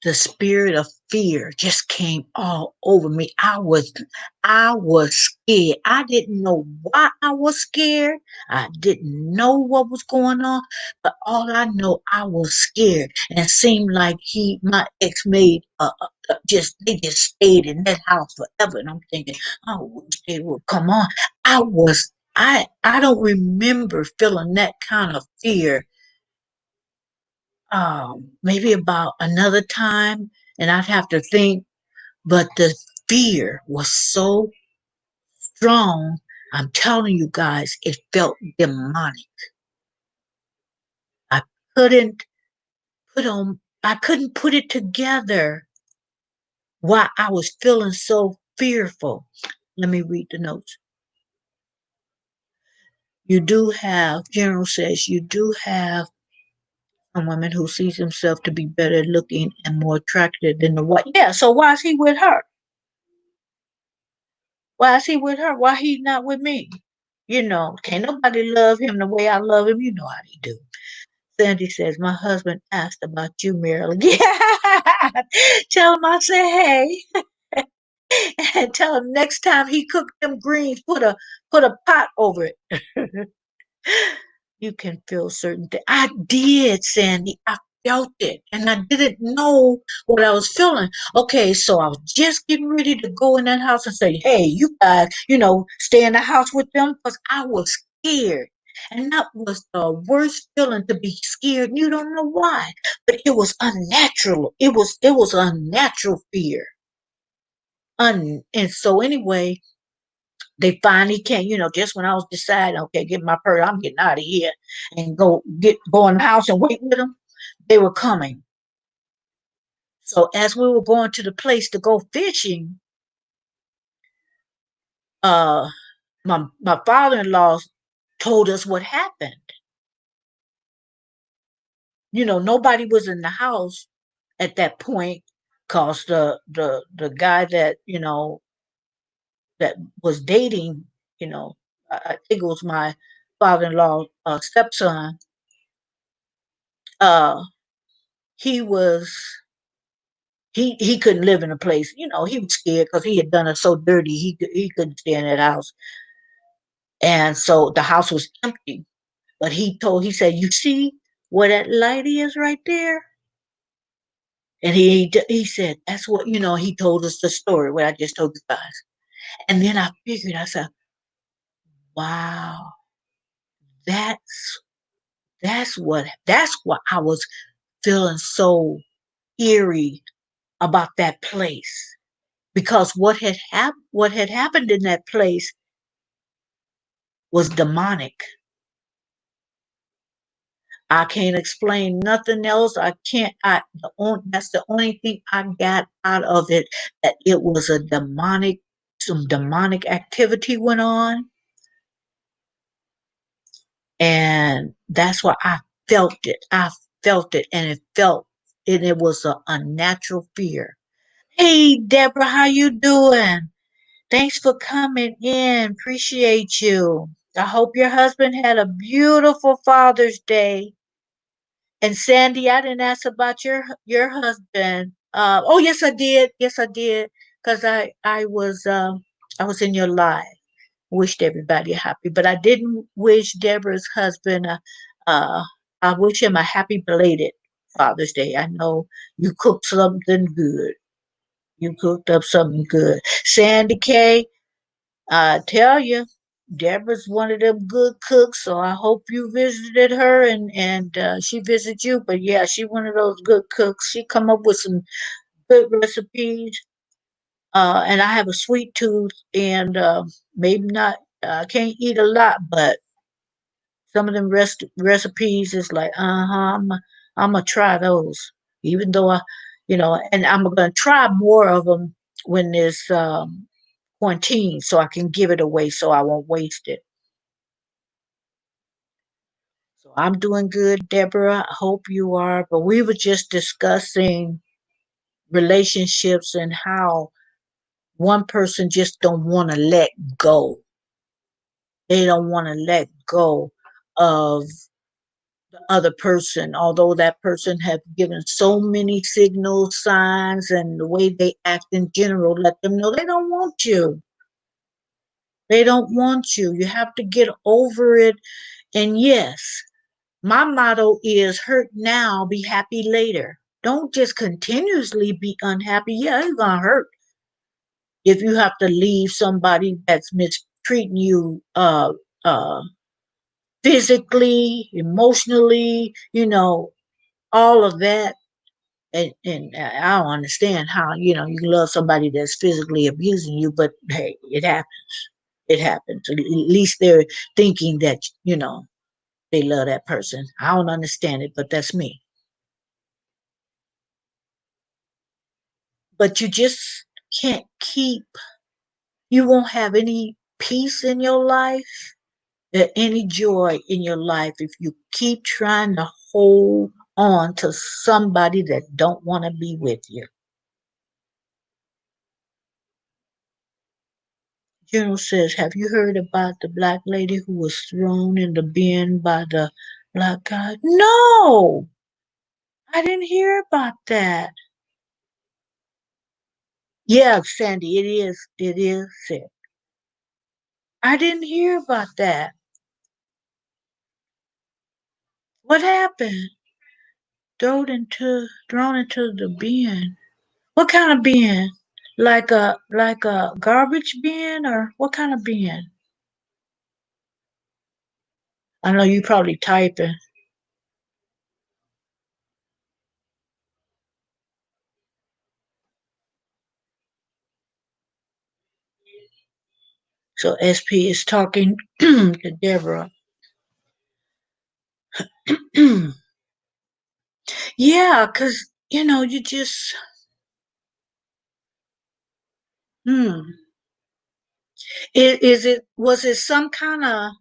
the spirit of fear just came all over me. I was scared. I didn't know why I was scared. I didn't know what was going on, but all I know, I was scared, and it seemed like my ex made, they just stayed in that house forever. And I'm thinking, I wish they would come on. I don't remember feeling that kind of fear, maybe about another time, and I'd have to think, but the fear was so strong. I'm telling you guys, it felt demonic. I couldn't I couldn't put it together why I was feeling so fearful. Let me read the notes. General says, you do have a woman who sees himself to be better looking and more attractive than the white. Yeah, so why is he with her? Why is he with her? Why he not with me? Can't nobody love him the way I love him. You know how they do. Sandy says, my husband asked about you, Marilyn. Yeah. Tell him I say hey. And tell him next time he cook them greens, put a pot over it. You can feel certain things. I did, Sandy. I felt it. And I didn't know what I was feeling. Okay, so I was just getting ready to go in that house and say, hey, you guys, stay in the house with them, because I was scared. And that was the worst feeling, to be scared. You don't know why. But it was unnatural. It was unnatural fear. And so anyway, they finally came, just when I was deciding, okay, get my purse, I'm getting out of here and go in the house and wait with them. They were coming. So as we were going to the place to go fishing, uh, my father-in-law told us what happened. Nobody was in the house at that point, cause the guy that was dating, I think it was my father-in-law stepson. Uh, he was he couldn't live in a place. He was scared because he had done it so dirty. He couldn't stay in that house, and so the house was empty. But he said, "You see where that light is right there?" And he said, "That's what." He told us the story what I just told you guys, and then I figured, I said, "Wow, that's that's what I was feeling so eerie about that place." Because what had happened in that place was demonic. I can't explain nothing else. I can't. That's the only thing I got out of it. That it was some demonic activity went on, and that's why I felt it. I felt it, and it was an unnatural fear. Hey, Deborah, how you doing? Thanks for coming in. Appreciate you. I hope your husband had a beautiful Father's Day. And Sandy, I didn't ask about your husband. Oh yes, I did. Yes, I did. Because I was in your live. Wished everybody happy, but I didn't wish Deborah's husband. Uh, I wish him a happy belated Father's Day. I know you cooked something good. You cooked up something good, Sandy K. I tell you, Deborah's one of them good cooks, so I hope you visited her and she visits you. But yeah, she one of those good cooks. She come up with some good recipes. And I have a sweet tooth, and maybe not. I can't eat a lot, but some of them recipes is like, I'm gonna try those. Even though and I'm gonna try more of them when there's quarantine, so I can give it away, so I won't waste it. So I'm doing good, Deborah. I hope you are. But we were just discussing relationships and how one person just don't want to let go. They don't want to let go of the other person, although that person have given so many signal signs and the way they act in general, let them know they don't want you. They don't want you. You have to get over it. And yes, my motto is hurt now, be happy later. Don't just continuously be unhappy. Yeah, it's gonna hurt if you have to leave somebody that's mistreating you uh physically, emotionally, all of that. And I don't understand how, you can love somebody that's physically abusing you, but hey, it happens. It happens. At least they're thinking that, they love that person. I don't understand it, but that's me. But you just can't you won't have any peace in your life, any joy in your life if you keep trying to hold on to somebody that don't want to be with you. General says, have you heard about the black lady who was thrown in the bin by the black guy? No, I didn't hear about that. Yeah, Sandy, it is. It is sick. I didn't hear about that. What happened? Thrown into the bin. What kind of bin? Like a garbage bin or what kind of bin? I know you probably typing. So SP is talking to Deborah. Yeah, because you just hmm. Is it was it some kind of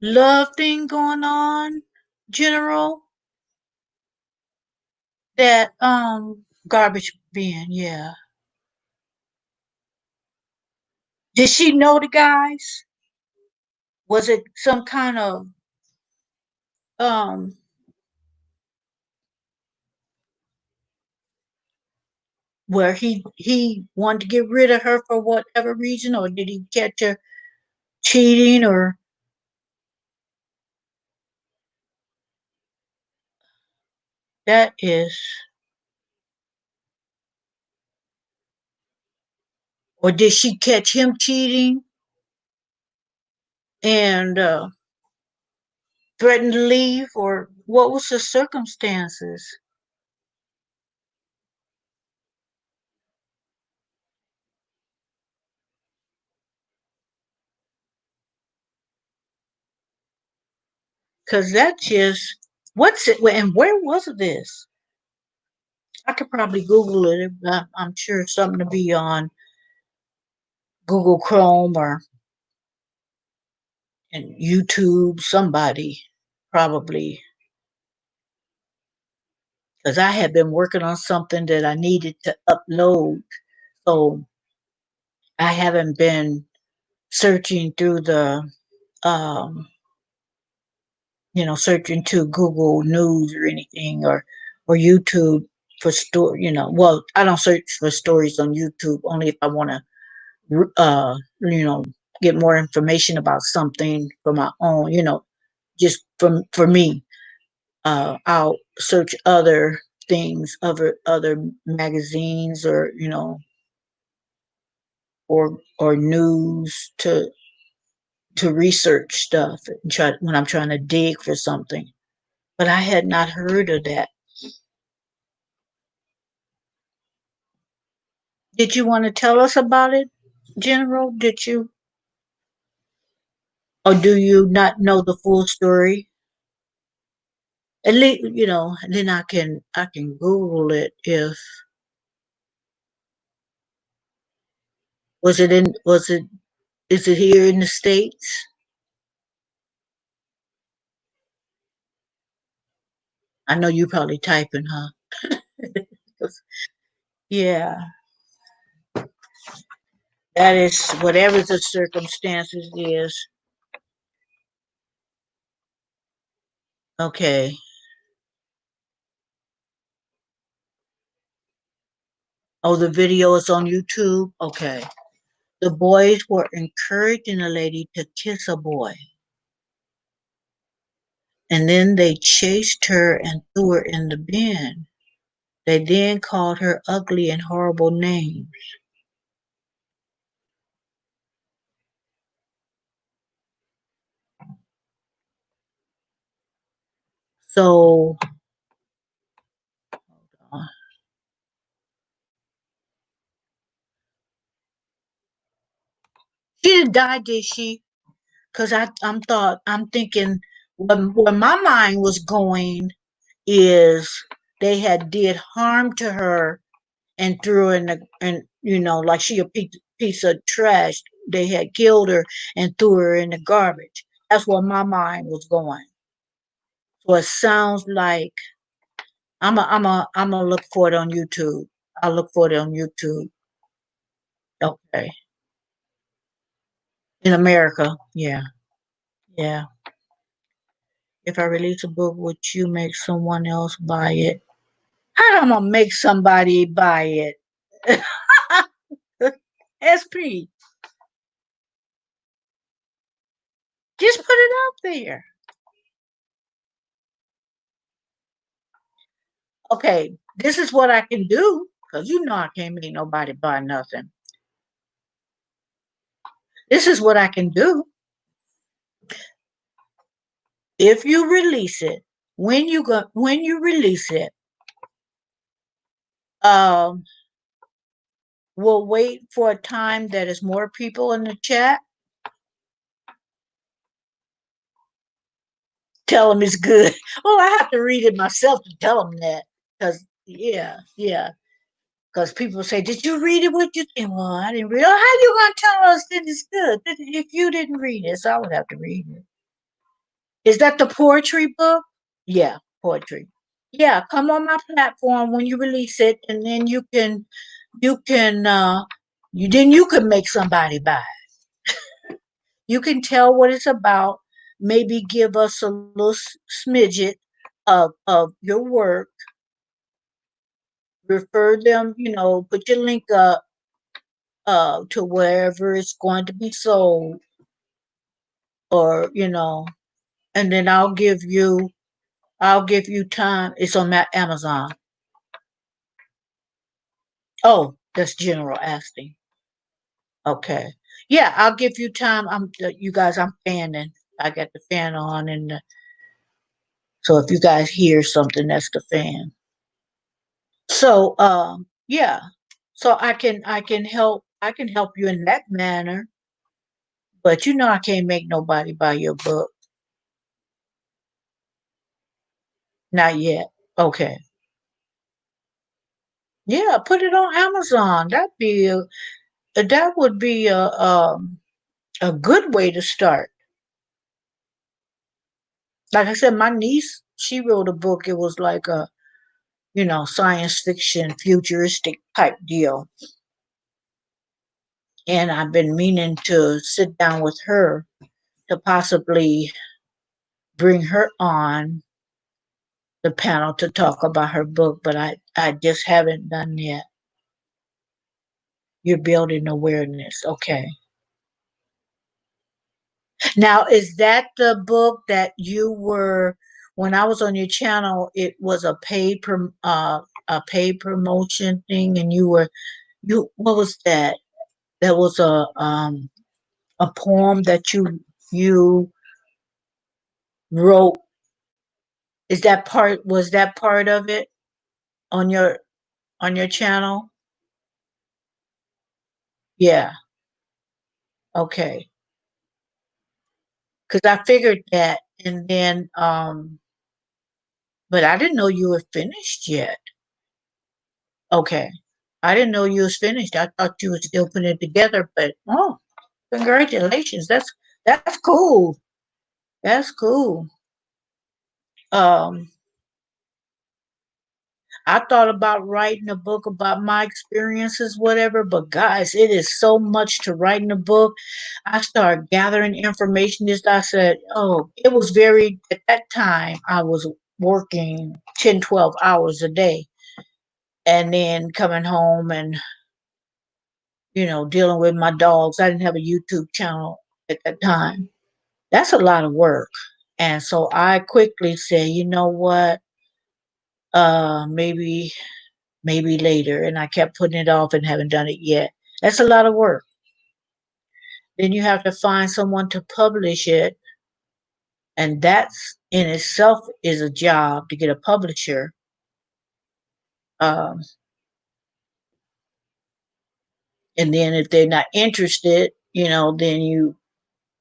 love thing going on, General? That garbage bin, yeah. Did she know the guys? Was it some kind of um where he wanted to get rid of her for whatever reason, or did he catch her cheating, or that is, or did she catch him cheating and threatened to leave, or what was the circumstances? Because that just what's it and where was this? I could probably Google it. I'm sure it's something to be on Google Chrome or and YouTube. Somebody probably, because I had been working on something that I needed to upload, so I haven't been searching through the um, searching to Google News or anything or YouTube for story. Well, I don't search for stories on YouTube only if I want to you know, get more information about something for my own, just for me. I'll search other things, other magazines or, or news to research stuff and try when I'm trying to dig for something. But I had not heard of that. Did you want to tell us about it, General? Did you, or do you not know the full story? At least, then I can Google it if was it is it here in the States? I know you probably typing, huh? Yeah, that is whatever the circumstances is. Okay. Oh, the video is on YouTube? Okay. The boys were encouraging a lady to kiss a boy, and then they chased her and threw her in the bin. They then called her ugly and horrible names. So, uh, she didn't die, did she? Because I'm thinking, where my mind was going is they had did harm to her and threw her in the, and like she a piece of trash. They had killed her and threw her in the garbage. That's where my mind was going. So it sounds like I'm a look for it on YouTube. I'll look for it on YouTube. Okay. In America. Yeah. Yeah. If I release a book, would you make someone else buy it? How am I gonna make somebody buy it? SP. Just put it out there. Okay, this is what I can do, because I can't make nobody buy nothing. This is what I can do. If you release it, when you release it, um, we'll wait for a time that is more people in the chat. Tell them it's good. Oh, I have to read it myself to tell them that. Because yeah, yeah. Because people say, "Did you read it? What you think?" Well, I didn't read it. Oh, how you gonna tell us that it's good if you didn't read it? So I would have to read it. Is that the poetry book? Yeah, poetry. Yeah, come on my platform when you release it, and then you can you can make somebody buy. You can tell what it's about. Maybe give us a little smidget of your work. Refer them, put your link up to wherever it's going to be sold, or and then I'll give you time. It's on that Amazon. Oh, that's general asking. Okay. Yeah, I'll give you time. You guys, I'm fanning. I got the fan on, and so if you guys hear something, that's the fan. So, yeah. So I can help you in that manner, but I can't make nobody buy your book. Not yet. Okay. Yeah, put it on Amazon. That would be a good way to start. Like I said, my niece, she wrote a book. It was like a science fiction, futuristic type deal. And I've been meaning to sit down with her to possibly bring her on the panel to talk about her book, but I just haven't done yet. You're building awareness. Okay. Now, is that the book that you were, when I was on your channel, it was a paid promotion thing, and what was that? That was a poem that you wrote. Was that part of it on your channel? Yeah. Okay. Because I figured that, and then but I didn't know you were finished yet. Okay. I didn't know you was finished. I thought you were still putting it together, but oh, congratulations. That's cool. That's cool. Um I thought about writing a book about my experiences, whatever, but guys, it is so much to write in a book. I started gathering information. Just I said, oh, it was very, at that time, I was working 10, 12 hours a day and then coming home and, dealing with my dogs. I didn't have a YouTube channel at that time. That's a lot of work. And so I quickly said, you know what? Maybe later. And I kept putting it off and haven't done it yet. That's a lot of work. Then you have to find someone to publish it. And that's in itself is a job to get a publisher. Um, and then if they're not interested, then you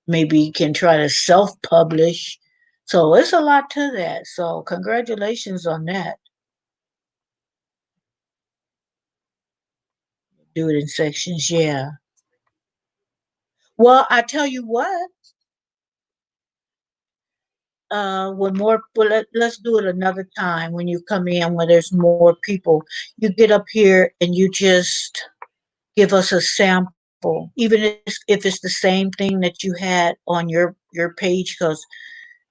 maybe can try to self publish. So it's a lot to that. So congratulations on that. Do it in sections. Yeah. Well, I tell you what, when more, well, let's do it another time when you come in when there's more people. You get up here and you just give us a sample, even if it's the same thing that you had on your page, because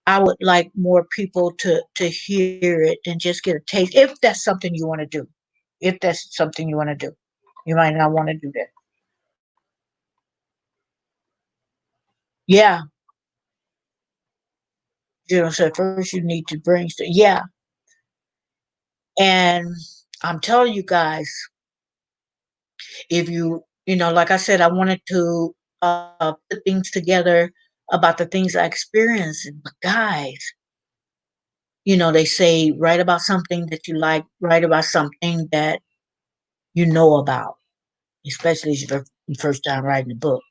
I would like more people to hear it and just get a taste. If that's something you want to do, if that's something you want to do, you might not want to do that. Yeah, so first you need to brainstorm. Yeah, and I'm telling you guys, if like I said, I wanted to put things together about the things I experienced. But guys, they say write about something that you like, write about something that you know about, especially if you're first time writing a book.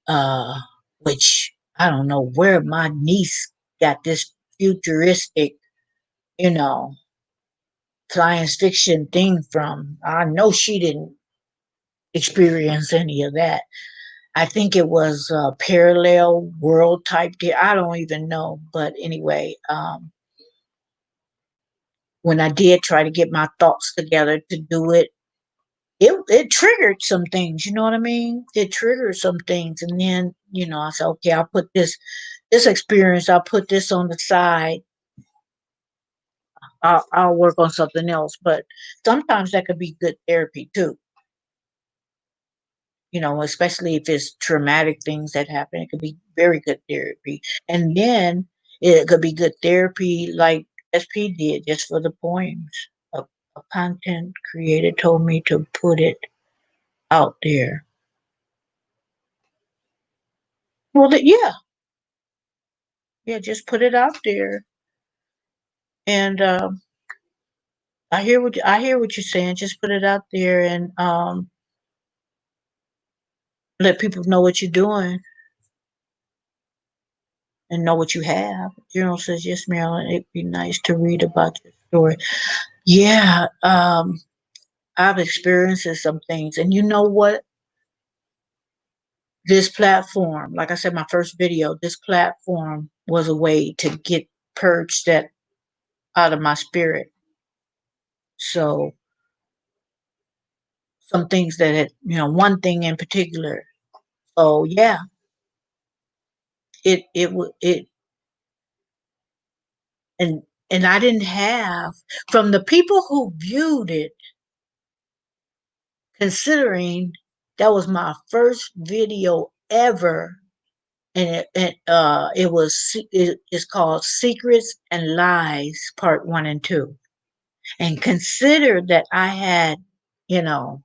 Uh, which I don't know where my niece got this futuristic, you know, science fiction thing from. I know she didn't experience any of that. I think it was a parallel world type deal. I don't even know. But anyway, when I did try to get my thoughts together to do it, it triggered some things, you know what I mean? It triggered some things. And then, I said, okay, I'll put this experience, I'll put this on the side. I'll work on something else. But sometimes that could be good therapy too, especially if it's traumatic things that happen. It could be very good therapy. And then it could be good therapy like SP did just for the poems. A content creator told me to put it out there. Well, yeah, yeah, just put it out there. And I hear what you're saying. Just put it out there and let people know what you're doing and know what you have. General says, yes, Marilyn, it'd be nice to read about your story. Yeah, I've experienced some things. And you know what? This platform, like I said, my first video, this platform was a way to get purged that out of my spirit. So some things that had, one thing in particular. So yeah, it and and I didn't have from the people who viewed it, considering that was my first video ever, and it's called Secrets and Lies Part 1 and 2. And consider that I had, you know,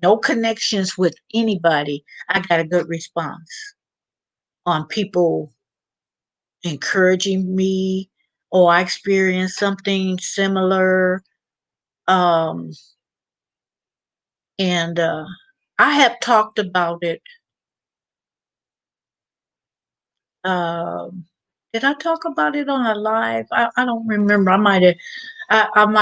no connections with anybody. I got a good response on people encouraging me, or I experienced something similar. Um, and I have talked about it. Um, did I talk about it on a live? I don't remember. I might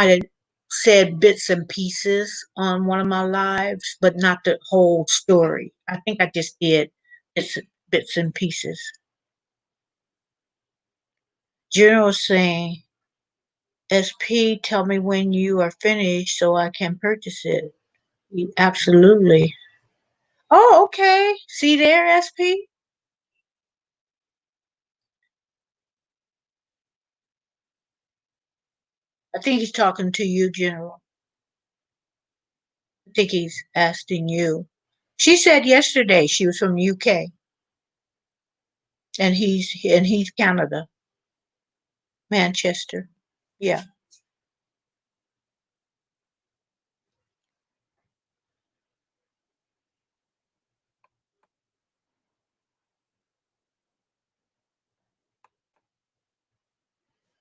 have said bits and pieces on one of my lives, but not the whole story. I think I just did bits, bits and pieces. General saying SP, tell me when you are finished so I can purchase it. Absolutely. Oh, okay. See there, SP? I think he's talking to you, General. I think he's asking you. She said yesterday she was from UK and he's Canada, Manchester. Yeah,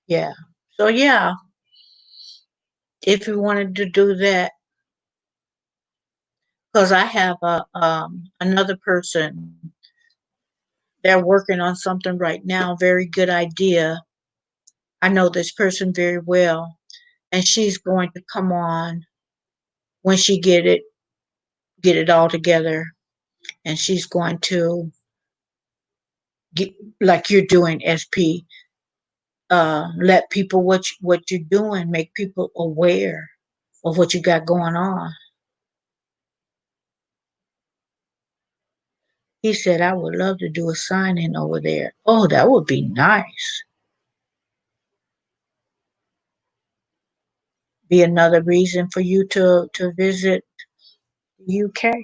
yeah. So yeah, if you wanted to do that, because I have a another person, they're working on something right now. Very good idea. I know this person very well, and she's going to come on when she get it all together, and she's going to get like you're doing, SP. Let people what you're doing, make people aware of what you got going on. He said, I would love to do a signing over there. Oh, that would be nice. Be another reason for you to visit the UK.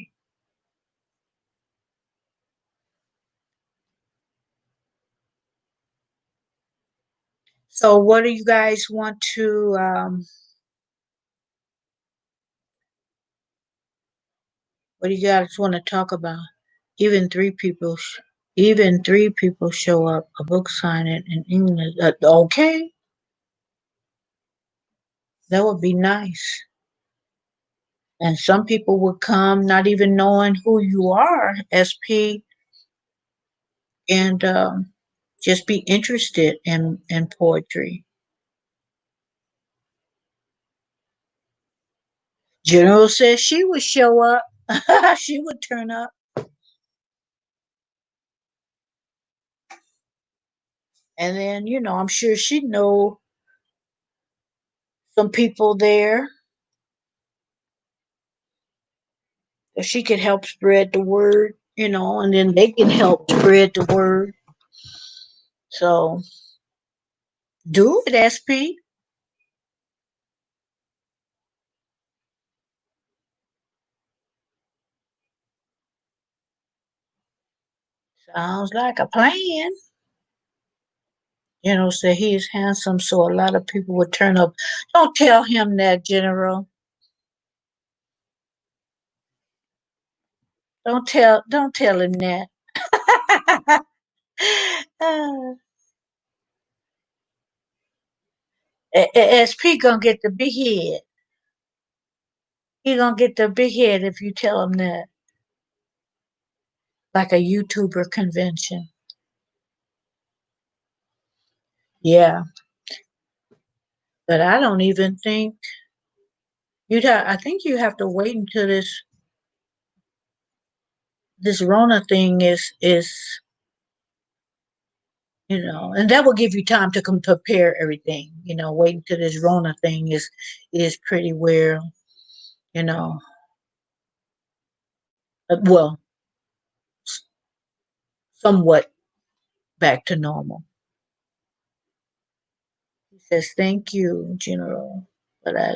So, what do you guys want to? What do you guys want to talk about? Even three people, even three people show up. A book signing in England. Okay, that would be nice. And some people would come not even knowing who you are, SP, and just be interested in poetry. General says she would show up. She would turn up. And then, I'm sure she'd know some people there that she could help spread the word, and then they can help spread the word. So do it, SP. Sounds like a plan. Say he's handsome, so a lot of people would turn up. Don't tell him that, General. Don't tell him that. SP gonna get the big head. He gonna get the big head if you tell him that, like a YouTuber convention. Yeah, but I don't even think I think you have to wait until this Rona thing is and that will give you time to prepare everything. Wait until this Rona thing is pretty well, you know, well, somewhat back to normal. He says, "Thank you, General, but I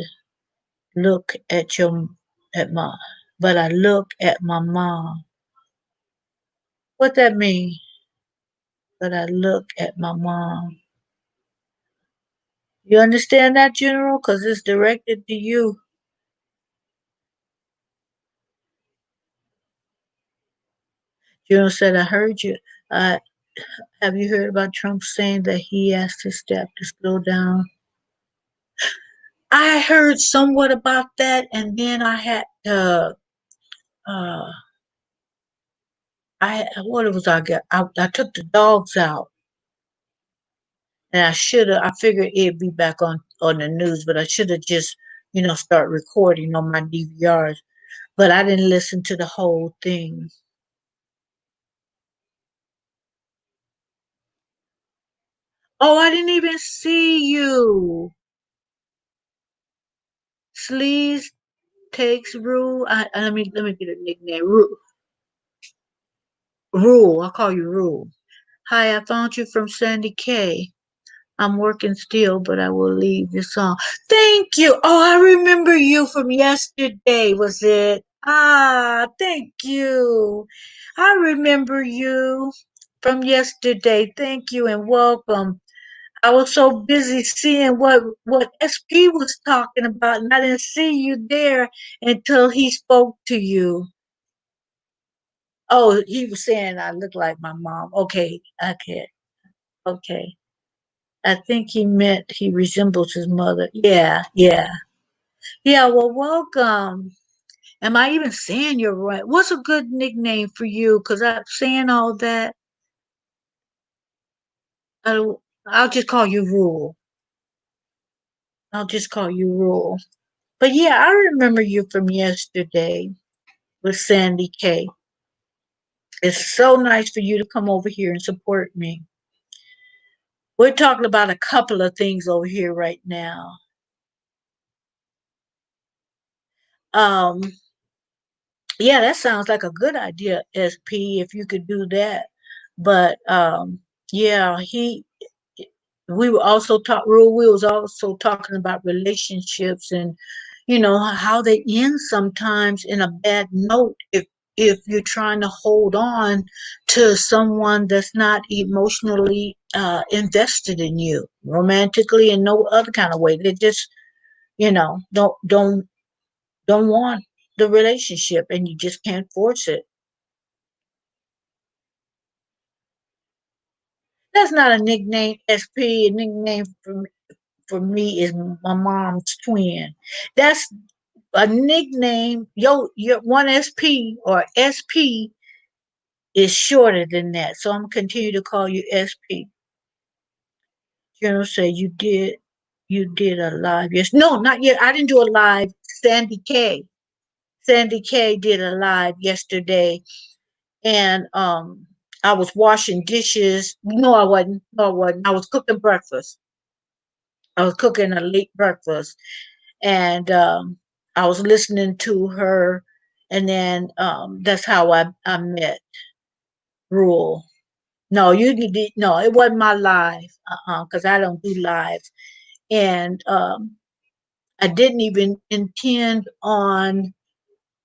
look at your at my but I look at my mom. What that mean? But I look at my mom. You understand that, General? Because it's directed to you." General said, "I heard you. Uh, have you heard about Trump saying that he asked his staff to slow down?" I heard somewhat about that, and then I had uh, what was I got? I took the dogs out, and I should have. I figured it'd be back on the news, but I should have just start recording on my DVRs. But I didn't listen to the whole thing. Oh, I didn't even see you. Sleaze takes rule. Let me get a nickname. Rule. I'll call you Rule. Hi, I found you from Sandy K. I'm working still, but I will leave the song. Thank you. Oh, I remember you from yesterday, was it? Ah, thank you. I remember you from yesterday. Thank you and welcome. I was so busy seeing what SP was talking about, and I didn't see you there until he spoke to you. Oh, he was saying I look like my mom. Okay, okay, okay. I think he meant he resembles his mother. Yeah, yeah. Yeah, well, welcome. Am I even saying you're right? What's a good nickname for you? Because I'm saying all that. I'll just call you Rule. I'll just call you Rule. But yeah, I remember you from yesterday with Sandy K. It's so nice for you to come over here and support me. We're talking about a couple of things over here right now. Um, yeah, that sounds like a good idea, SP, if you could do that. But yeah, we were also talk Rule, we was also talking about relationships and how they end sometimes in a bad note if you're trying to hold on to someone that's not emotionally invested in you romantically in no other kind of way. They just don't want the relationship and you just can't force it. That's not a nickname, SP. A nickname for me is my mom's twin. That's a nickname. Your one SP or SP is shorter than that. So I'm gonna continue to call you SP. General say you did a live. Yes. No, not yet. I didn't do a live. Sandy K. Sandy K did a live yesterday and I was washing dishes. No, I wasn't. No, I wasn't. I was cooking breakfast. I was cooking a late breakfast and I was listening to her, and then that's how I met Rule. No, you did no, it wasn't my live, because I don't do lives, and I didn't even intend on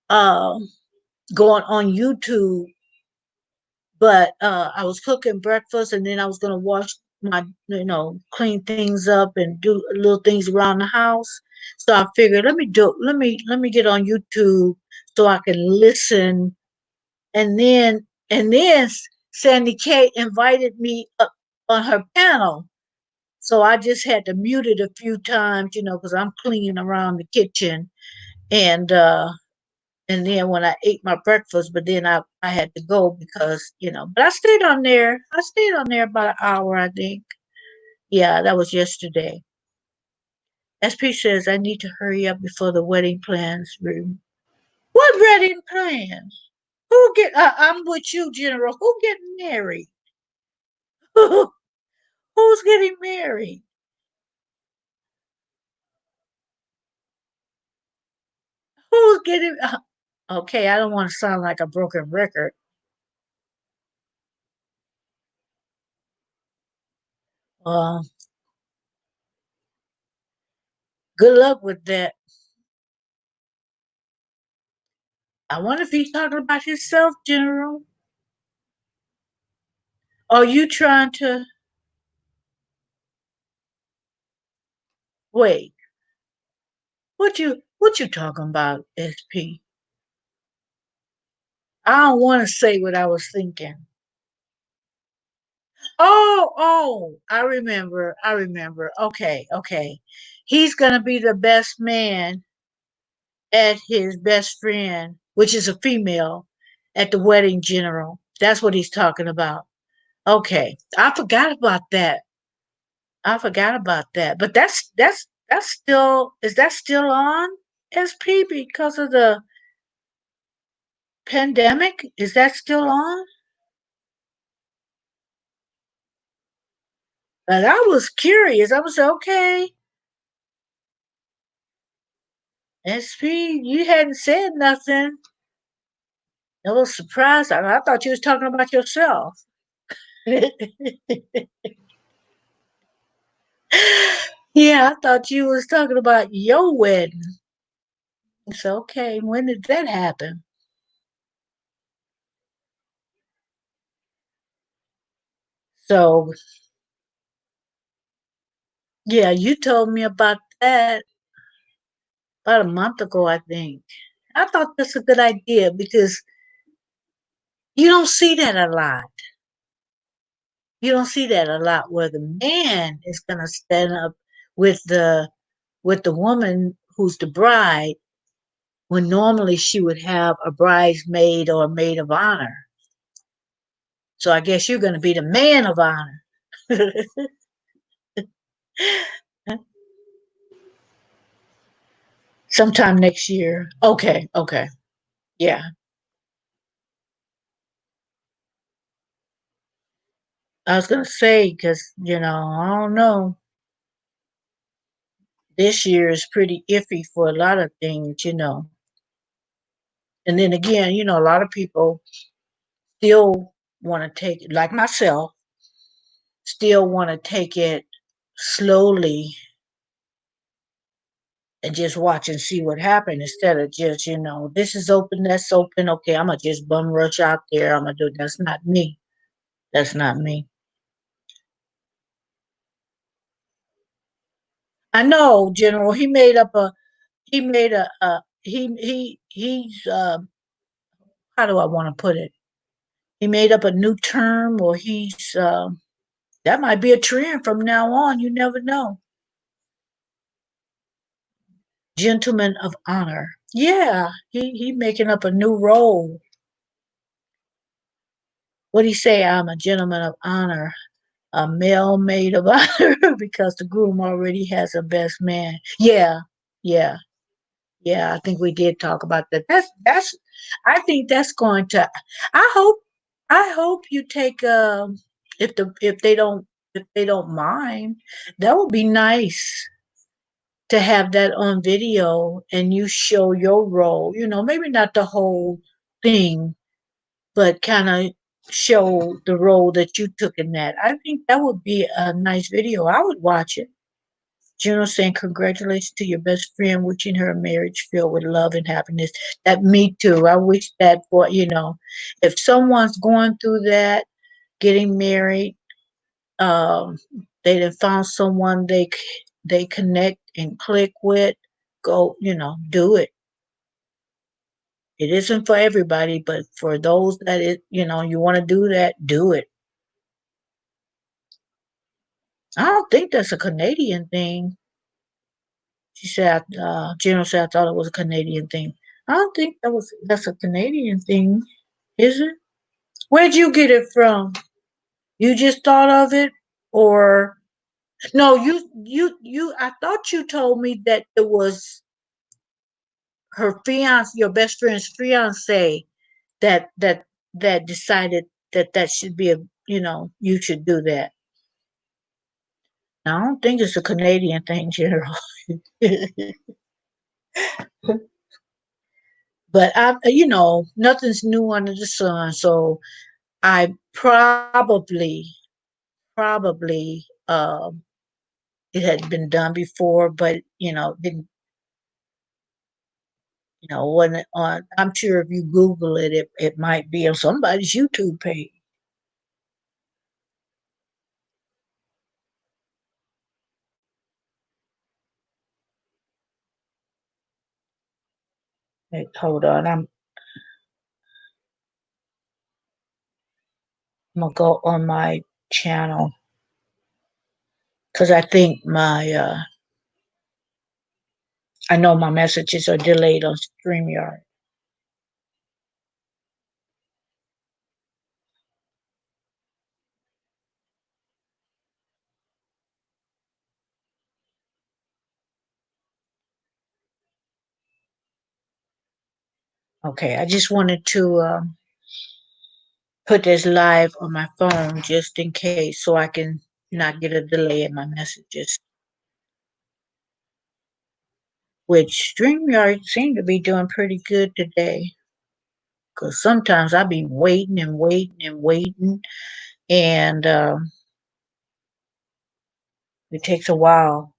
uh, going on YouTube, but I was cooking breakfast, and then I was gonna wash my, clean things up and do little things around the house. So I figured, let me get on YouTube so I can listen, and then Sandy K invited me up on her panel. So I just had to mute it a few times, because I'm cleaning around the kitchen, and then when I ate my breakfast, but then I had to go because, but I stayed on there. I stayed on there about an hour, I think. Yeah, that was yesterday. SP says I need to hurry up before the wedding plans room. What wedding plans? Who get? I'm with you, General. Who getting married? Who's getting married? Who's getting? Okay, I don't want to sound like a broken record. Uh, Good luck with that. I wonder if he's talking about himself, General. Are you trying to wait? What you talking about, SP? I don't want to say what I was thinking. Oh, I remember. I remember. Okay, okay. He's gonna be the best man at his best friend, which is a female, at the wedding, General. That's what he's talking about. Okay, I forgot about that. I forgot about that. But that's still, is that still on SP because of the pandemic? Is that still on? But I was curious. I was okay. SP, you hadn't said nothing. I was surprised. I thought you was talking about yourself. Yeah, I thought you was talking about your wedding. It's okay. When did that happen? So, yeah, you told me about that about a month ago, I think. I thought that's a good idea because you don't see that a lot. You don't see that a lot where the man is going to stand up with the woman who's the bride when normally she would have a bridesmaid or a maid of honor. So I guess you're going to be the man of honor. Sometime next year. Okay, okay. Yeah. I was going to say, because, I don't know. This year is pretty iffy for a lot of things. And then again, a lot of people still want to take it, like myself, still want to take it slowly and just watch and see what happens instead of just, this is open, that's open. Okay, I'm going to just bum rush out there. I'm going to do That's not me. That's not me. I know, General. He made he's, how do I want to put it? He made up a new term, or that might be a trend from now on. You never know. Gentleman of honor. Yeah, he making up a new role. What do he say? I'm a gentleman of honor, a male maid of honor, because the groom already has a best man. Yeah, yeah, yeah. I think we did talk about that. That's. I think that's going to. I hope. I hope you take. If they don't mind, that would be nice to have that on video and you show your role. Maybe not the whole thing, but kind of show the role that you took in that. I think that would be a nice video. I would watch it. Juno saying, congratulations to your best friend, wishing her a marriage filled with love and happiness. That me too. I wish that if someone's going through that, getting married, um, they done found someone they connect and click with, go, do it. It isn't for everybody, but for those that you want to do that, do it. I don't think that's a Canadian thing. She said, General said, I thought it was a Canadian thing. I don't think that's a Canadian thing, is it? Where'd you get it from? You just thought of it, or no? You. I thought you told me that it was her fiance, your best friend's fiance, that that decided that should be you should do that. I don't think it's a Canadian thing, General. But nothing's new under the sun. So I probably, it had been done before, but didn't, wasn't on. I'm sure if you Google it, it might be on somebody's YouTube page. Wait, hold on, I'm gonna go on my channel because I think I know my messages are delayed on StreamYard. Okay, I just wanted to put this live on my phone just in case so I can not get a delay in my messages. which StreamYard seemed to be doing pretty good today. Because sometimes I be waiting and waiting and waiting, and it takes a while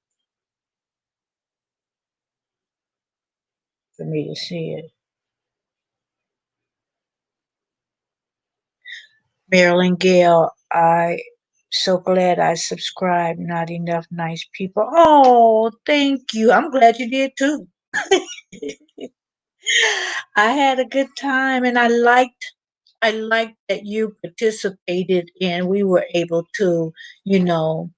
for me to see it. Marilyn Gale, I so glad I subscribed. Not enough nice people. Oh, thank you. I'm glad you did too. I had a good time, and I liked that you participated and we were able to, you know,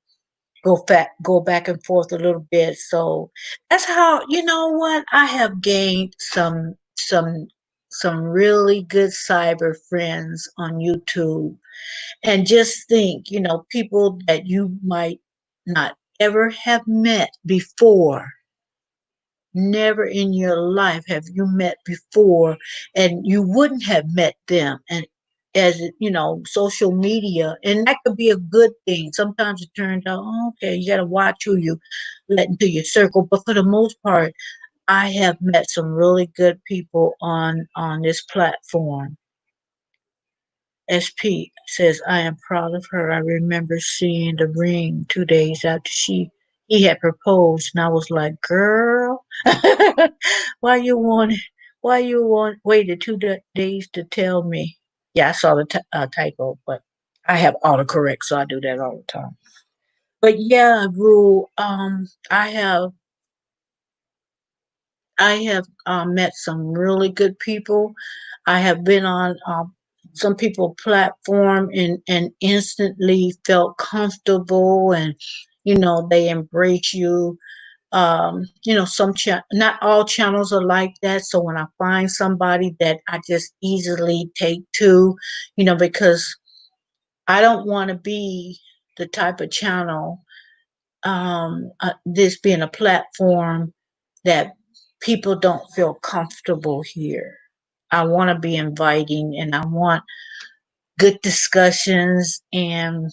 go back and forth a little bit. So that's how, you know what, I have gained some really good cyber friends on YouTube. And just think, people that you might not ever have met before. Never in your life have you met before, and you wouldn't have met them. And as social media, and that could be a good thing. Sometimes it turns out, oh, okay, you got to watch who you let into your circle. But for the most part, I have met some really good people on this platform. SP says, I am proud of her. I remember seeing the ring 2 days after he had proposed, and I was like, girl, why you want waited 2 days to tell me? Yeah, I saw the typo, but I have autocorrect, so I do that all the time. But yeah, Rule, I have met some really good people. I have been on some people platform and instantly felt comfortable, and they embrace you. Not all channels are like that. So when I find somebody that I just easily take to, because I don't want to be the type of channel, this being a platform that people don't feel comfortable here. I want to be inviting, and I want good discussions, and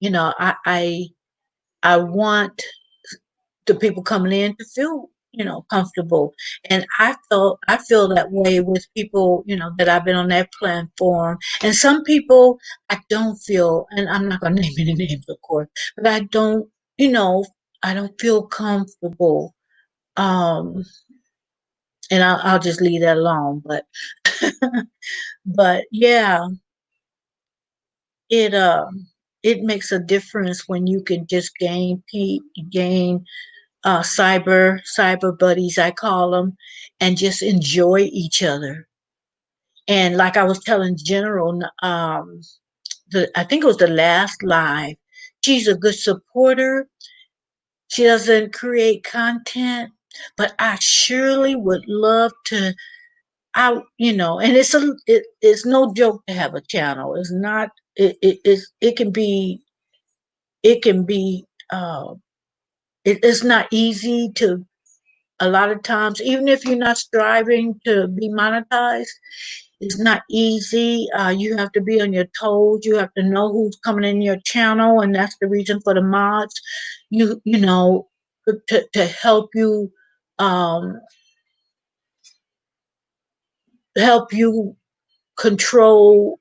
I want the people coming in to feel comfortable. And I feel that way with people that I've been on that platform. And some people I don't feel, and I'm not going to name any names, of course, but you know I don't feel comfortable. um and I'll just leave that alone. But but yeah, it it makes a difference when you can just gain cyber buddies, I call them, and just enjoy each other. And like I was telling General, I think it was the last live. She's a good supporter. She doesn't create content, but I surely would love to. And it's no joke to have a channel. It's not. It can be. It can be. It's not easy to, a lot of times, even if you're not striving to be monetized, it's not easy. You have to be on your toes. You have to know who's coming in your channel, and that's the reason for the mods. To um, help you control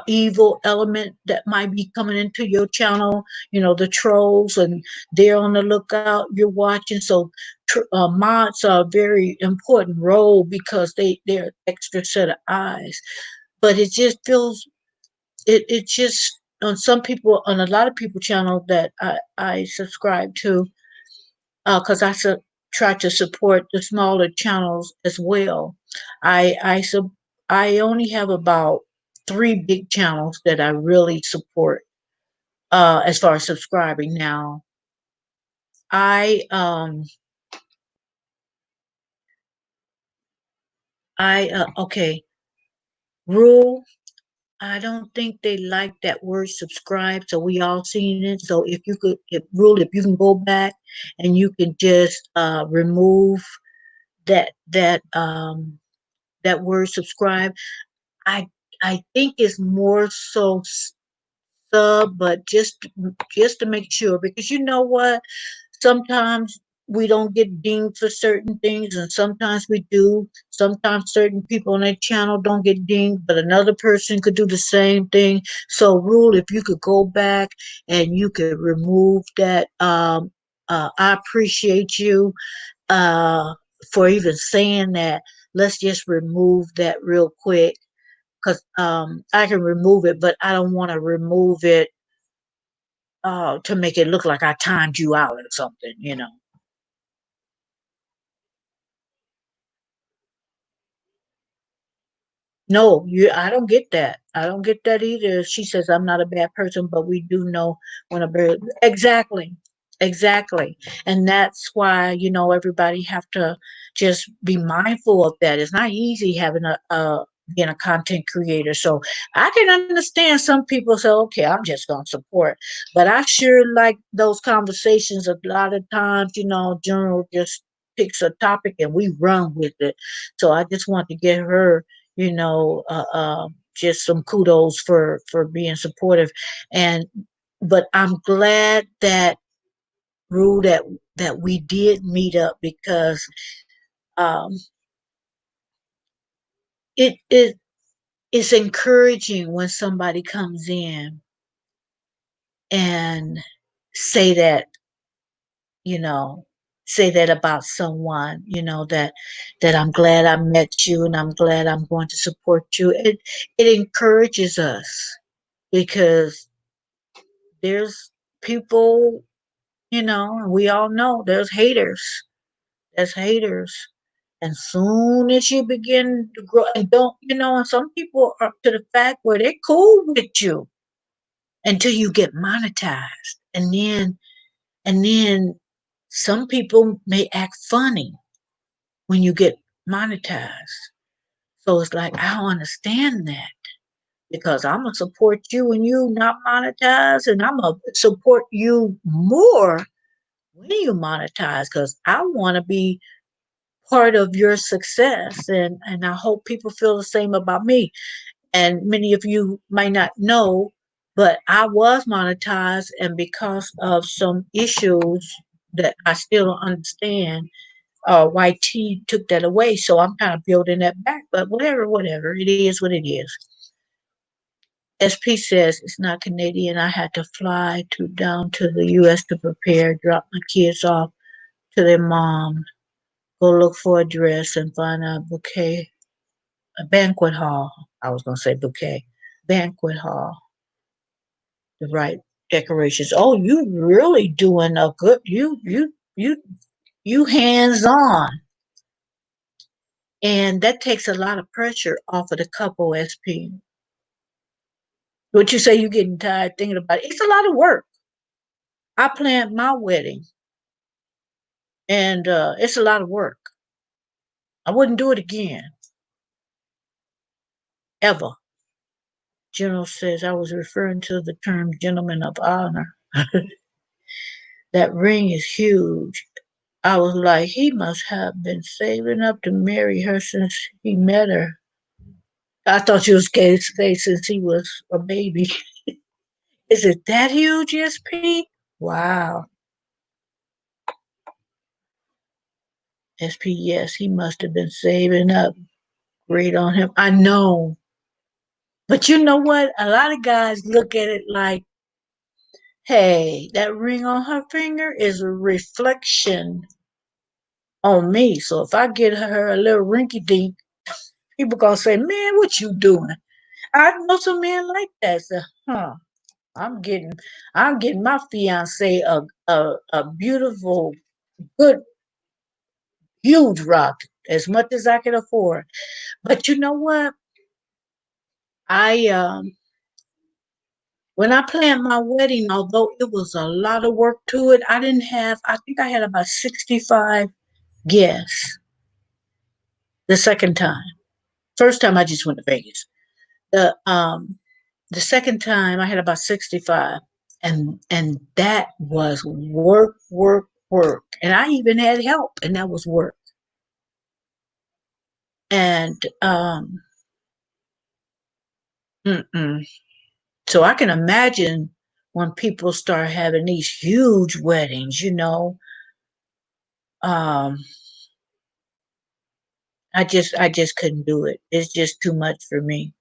evil element that might be coming into your channel, the trolls, and they're on the lookout. You're watching. So mods are a very important role because they're an extra set of eyes. But it just feels, it just, on a lot of people channel that I subscribe to, because try to support the smaller channels as well. I only have about three big channels that I really support, as far as subscribing. Now, I um okay, Rule. I don't think they like that word subscribe, so we all seen it. So if you can go back and you can just remove that word subscribe. I I think it's more so sub, but just to make sure, because you know what, sometimes we don't get dinged for certain things, and sometimes we do. Sometimes certain people on that channel don't get dinged, but another person could do the same thing. So, Rule, if you could go back and you could remove that, I appreciate you uh, for even saying that. Let's just remove that real quick because I can remove it, but I don't want to remove it to make it look like I timed you out or something. No, I don't get that. I don't get that either. She says I'm not a bad person, but we do know when a bird exactly. Exactly. And that's why, everybody have to just be mindful of that. It's not easy having a being a content creator. So I can understand some people say, okay, I'm just gonna support. But I sure like those conversations a lot of times, General just picks a topic and we run with it. So I just want to get her just some kudos for being supportive. And but I'm glad that Rue that we did meet up because um, it is encouraging when somebody comes in and say that you know say that about someone, that I'm glad I met you and I'm glad I'm going to support you. It encourages us because there's people, and we all know there's haters. There's haters. And soon as you begin to grow, and don't, and some people are to the fact where they're cool with you until you get monetized. And then some people may act funny when you get monetized. So it's like, I don't understand that because I'm going to support you when you not monetized, and I'm going to support you more when you monetize because I want to be part of your success, and I hope people feel the same about me. And many of you might not know, but I was monetized, and because of some issues that I still don't understand, YT took that away. So I'm kind of building that back. But whatever, it is what it is. SP says it's not Canadian. I had to fly to down to the US to prepare, drop my kids off to their mom, go look for a dress and find a bouquet, a banquet hall. I was gonna say bouquet, banquet hall, the right decorations. Oh, you really doing a good. You hands on, and that takes a lot of pressure off of the couple. SP, what you say? You getting tired thinking about it? It's a lot of work. I planned my wedding, and it's a lot of work. I wouldn't do it again ever. General says I was referring to the term gentleman of honor. That ring is huge. I was like, he must have been saving up to marry her since he met her. I thought she was gay since he was a baby. Is it that huge, SP? Wow. SP, yes, he must have been saving up. Great on him. I know. But you know what? A lot of guys look at it like, hey, that ring on her finger is a reflection on me. So if I get her a little rinky dink, people gonna say, man, what you doing? I know some men like that. So, I'm getting, I'm getting my fiance a beautiful, good, huge rock, as much as I can afford. But you know what? I When I planned my wedding, although it was a lot of work to it, I didn't have. I think I had about 65 guests the second time. First time I just went to Vegas. The um the second time I had about 65, and that was work, work, work. And I even had help, and that was work. And mm-mm. So I can imagine when people start having these huge weddings, Um, I just couldn't do it. It's just too much for me.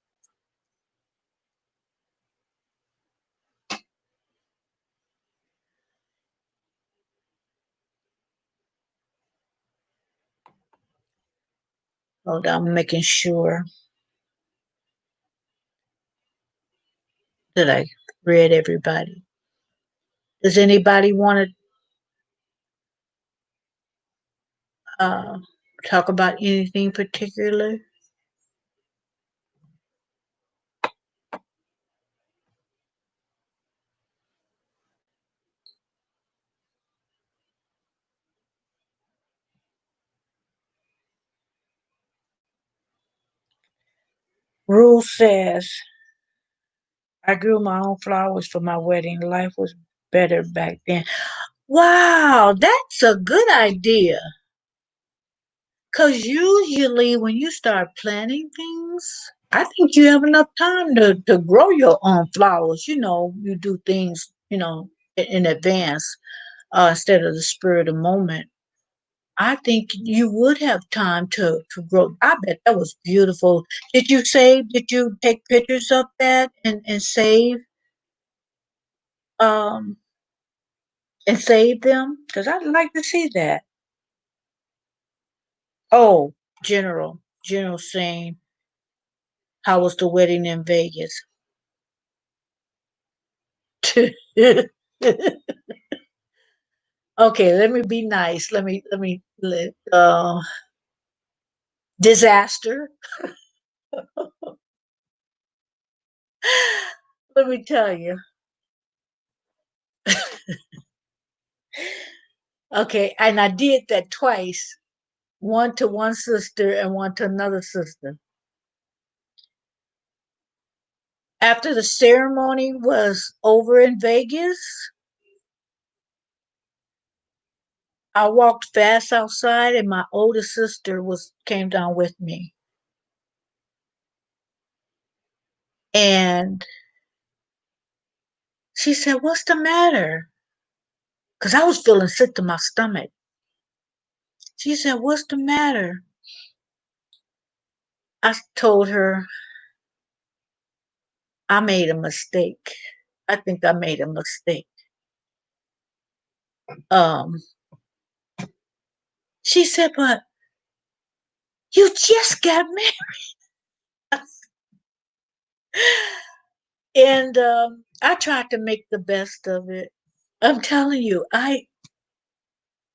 Hold on, I'm making sure that I read everybody. Does anybody want to talk about anything particular? Rule says, I grew my own flowers for my wedding. Life was better back then. Wow, that's a good idea. Because usually when you start planting things, I think you have enough time to grow your own flowers. You do things, in advance instead of the spur of the moment. I think you would have time to grow. I bet that was beautiful. Did you take pictures of that and um save them? Because I'd like to see that. Oh, General saying, how was the wedding in Vegas? Okay, let me be nice. Disaster. Let me tell you. Okay, and I did that twice, one to one sister and one to another sister. After the ceremony was over in Vegas, I walked fast outside and my older sister was came down with me. And she said, "What's the matter?" Because I was feeling sick to my stomach. She said, "What's the matter?" I told her I made a mistake. I think I made a mistake. Um, she said, "But you just got married." And I tried to make the best of it. I'm telling you, I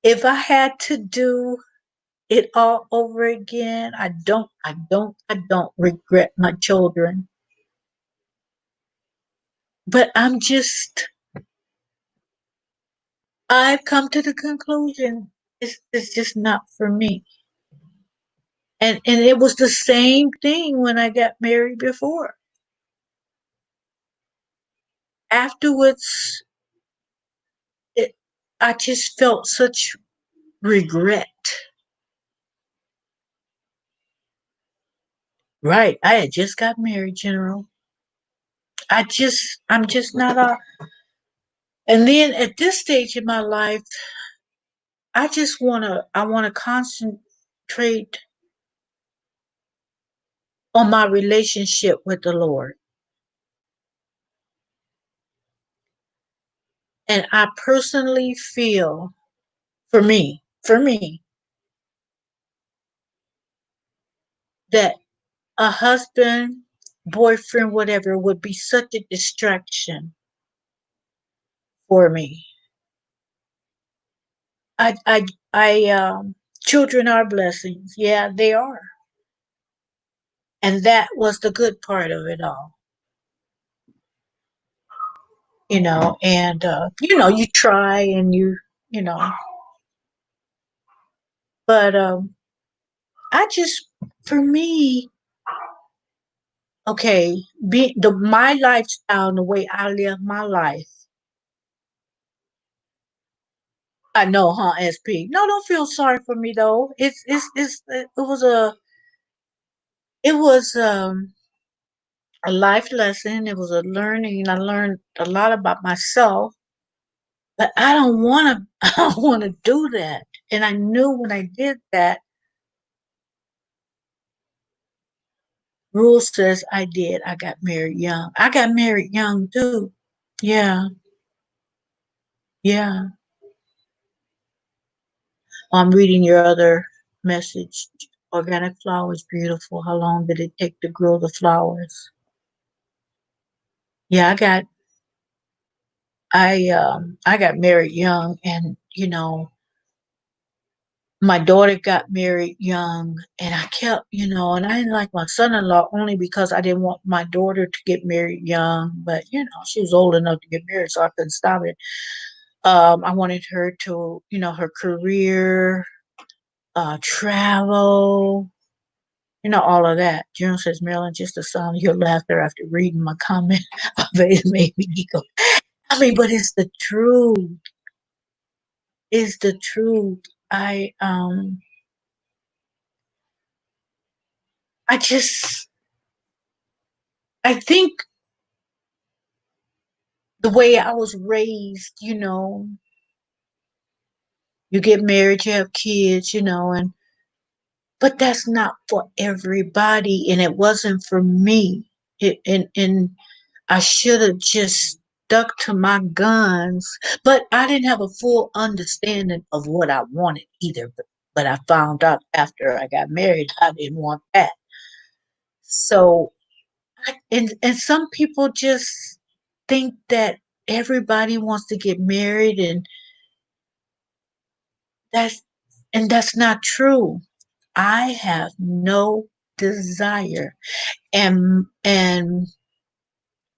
if I had to do it all over again, I don't regret my children. But I've come to the conclusion it's just not for me. And it was the same thing when I got married before. Afterwards, it, I just felt such regret. Right. I had just got married, General. I'm just not a. And then at this stage in my life, I want to concentrate on my relationship with the Lord. And I personally feel for me, that a husband, boyfriend, whatever would be such a distraction for me. Children are blessings. Yeah, they are. And that was the good part of it all, and, you try and you know, but, I just, for me, okay, my lifestyle and the way I live my life, I know, huh, SP? No, don't feel sorry for me though. It was a life lesson. It was a learning. I learned a lot about myself, but I don't want to. I don't want to do that. And I knew when I did that, rule says I did. I got married young. I got married young too. Yeah, yeah. I'm reading your other message. Organic flowers, beautiful. How long did it take to grow the flowers? Yeah, I got married young, and my daughter got married young, and I kept, and I didn't like my son-in-law only because I didn't want my daughter to get married young, but she was old enough to get married, so I couldn't stop it. I wanted her to, her career, travel, all of that. June says, Marilyn, just the sound of your laughter after reading my comment it made me giggle. I mean, but it's the truth. It's the truth. I just I think the way I was raised, you get married, you have kids, and but that's not for everybody, and it wasn't for me. And I should have just stuck to my guns, but I didn't have a full understanding of what I wanted either. But I found out after I got married, I didn't want that. So, and some people just think that everybody wants to get married, that's that's not true. I have no desire, and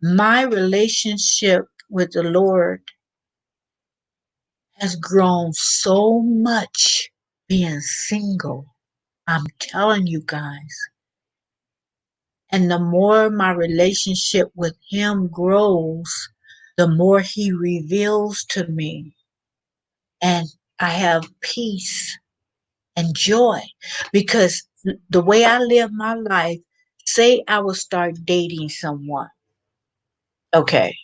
my relationship with the Lord has grown so much being single. I'm telling you guys. And the more my relationship with Him grows, the more He reveals to me. And I have peace and joy because the way I live my life, say I would start dating someone. Okay.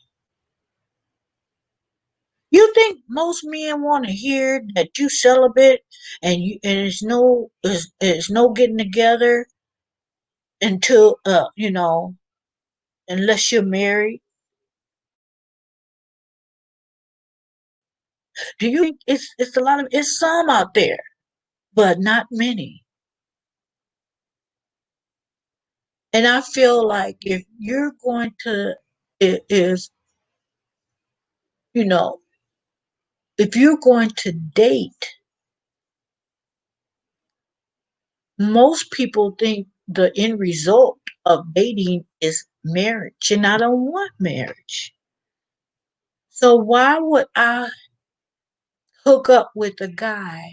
You think most men want to hear that you celibate and it's no getting together until unless you're married? Do you think it's a lot of it's some out there, but not many. And I feel like if you're going to is you know if you're going to date, most people think the end result of dating is marriage, and I don't want marriage. So why would I hook up with a guy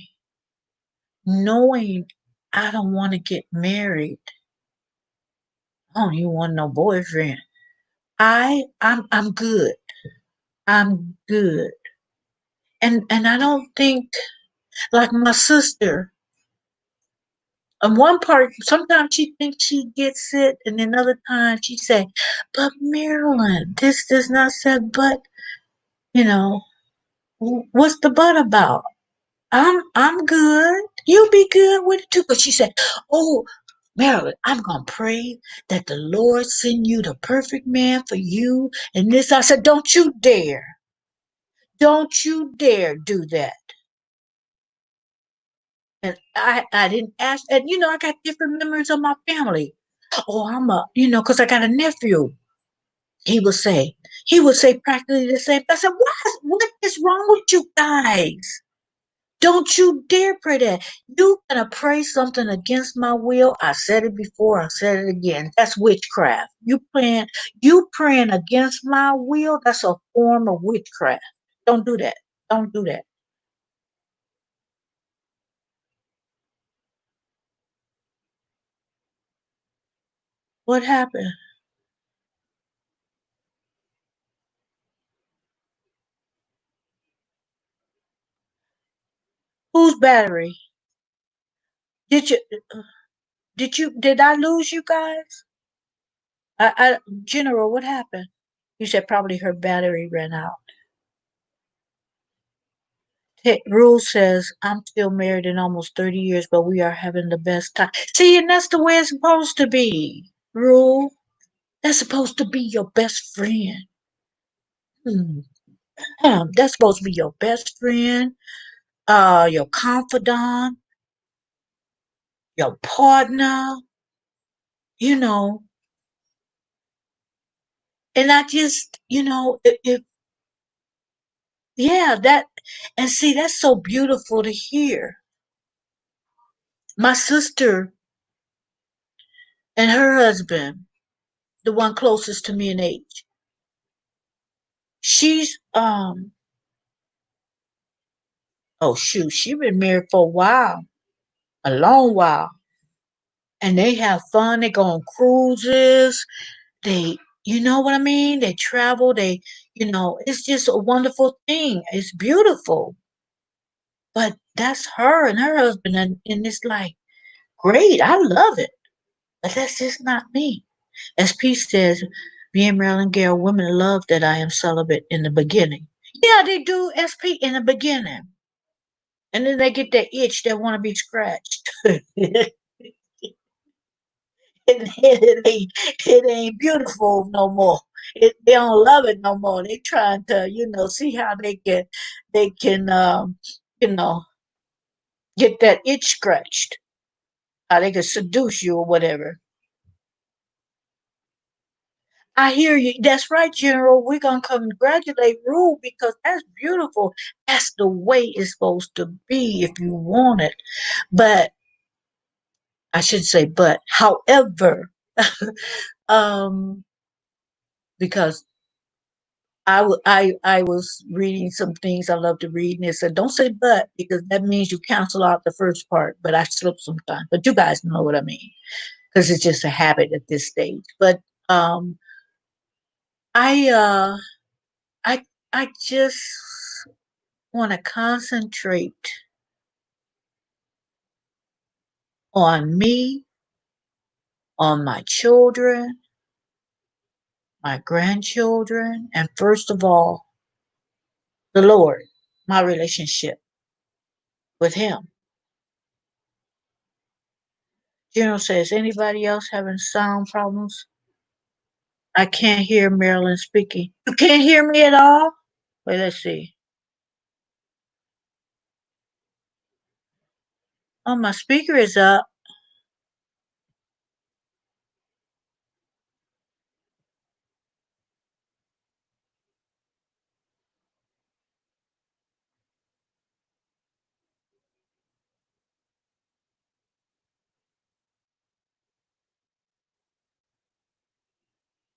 knowing I don't want to get married? I don't even want no boyfriend. I'm good. I'm good. And I don't think like my sister. On one part, sometimes she thinks she gets it, and then other times she say, "But Marilyn, this does not say but." You know, what's the but about? I'm good. You be good with it too. But she said, "Oh, Marilyn, I'm gonna pray that the Lord send you the perfect man for you." And this, I said, "Don't you dare! Don't you dare do that." And I didn't ask. And I got different members of my family. Oh, because I got a nephew. He would say, he would say practically the same. I said, what is wrong with you guys? Don't you dare pray that. You gonna pray something against my will. I said it before, I said it again. That's witchcraft. You praying against my will, that's a form of witchcraft. Don't do that. Don't do that. What happened? Whose battery? Did you did I lose you guys? General, what happened? You said probably her battery ran out. Rule says, I'm still married in almost 30 years, but we are having the best time. See, and that's the way it's supposed to be. Rule, that's supposed to be your best friend. Hmm. That's supposed to be your best friend, your confidant, your partner, you know. And I just, yeah, and see, that's so beautiful to hear. My sister and her husband, the one closest to me in age, she's, oh shoot, she been married for a while, a long while. And they have fun. They go on cruises. They, you know what I mean? They travel. It's just a wonderful thing. It's beautiful. But that's her and her husband. And it's like, great. I love it. But that's just not me. As Peace says, me and Marilyn Gale, women love that I am celibate in the beginning. Yeah, they do, SP, in the beginning. And then they get that itch that want to be scratched. it ain't beautiful no more. They don't love it no more. They trying to, see how they can you know, get that itch scratched. How they can seduce you or whatever. I hear you. That's right, General. We're gonna congratulate Rule because that's beautiful. That's the way it's supposed to be if you want it. But I should say, however, um, because I was reading some things I love to read, and it said, "Don't say but," because that means you cancel out the first part. But I slip sometimes. But you guys know what I mean, because it's just a habit at this stage. But um, I uh, I I just want to concentrate on me, on my children, my grandchildren, and first of all, the Lord, my relationship with Him. General says, anybody else having sound problems? I can't hear Marilyn speaking. You can't hear me at all? Wait, let's see. Oh, my speaker is up.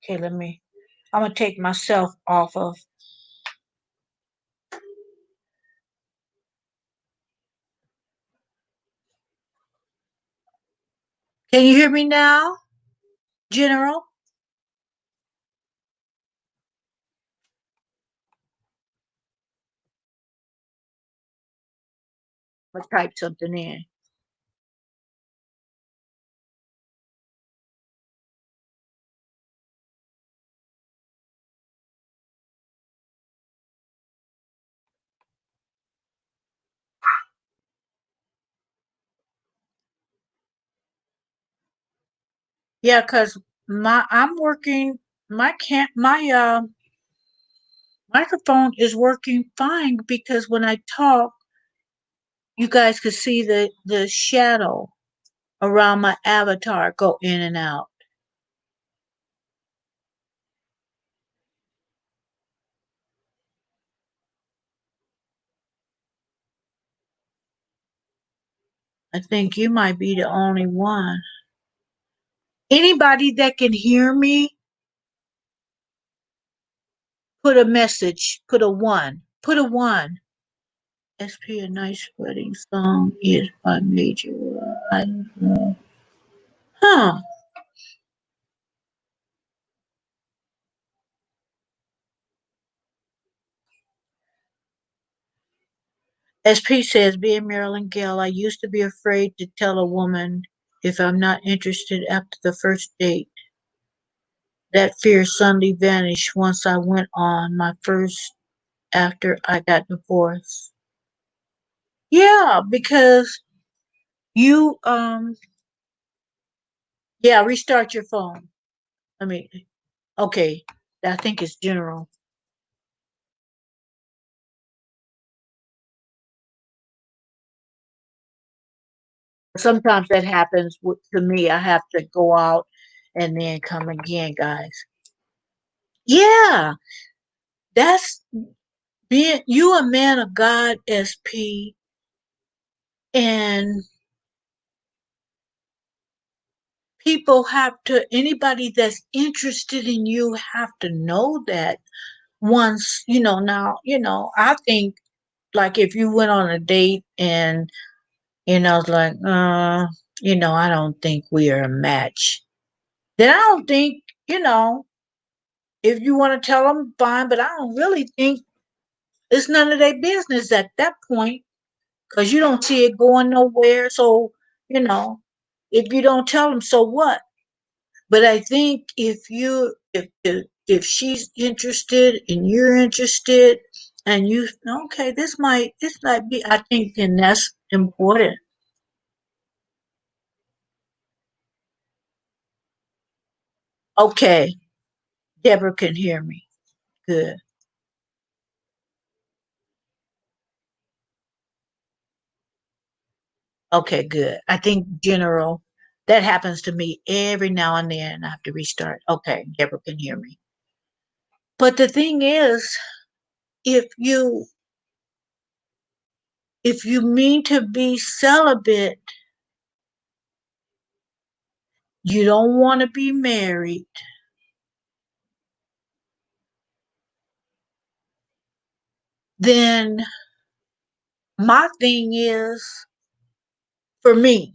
Okay, I'm going to take myself off of. Can you hear me now, General? I'm going to type something in. Yeah, because I'm working, my microphone is working fine because when I talk, you guys could see the shadow around my avatar go in and out. I think you might be the only one. Anybody that can hear me, put a message, put a one, put a one. SP, a nice wedding song is by Major. I don't know. Huh. SP says, being Marilyn Gale, I used to be afraid to tell a woman if I'm not interested after the first date. That fear suddenly vanished once I went on my first after I got divorced. Yeah, because you yeah, restart your phone. I mean, okay. I think it's general. Sometimes that happens to me. I have to go out and then come again, guys. Yeah, that's being you a man of God, SP, and people have to anybody that's interested in you have to know that once, now, I think like if you went on a date and it's like, I don't think we are a match. Then I don't think, you know, if you want to tell them, fine, but I don't really think it's none of their business at that point because you don't see it going nowhere. So, you know, if you don't tell them, so what? But I think if she's interested and you're interested, and you okay, this might be. I think then that's important. Okay, Deborah can hear me. Good. Okay, good. I think general. That happens to me every now and then. I have to restart. Okay, Deborah can hear me. But the thing is, if you if you mean to be celibate, you don't want to be married, then my thing is for me.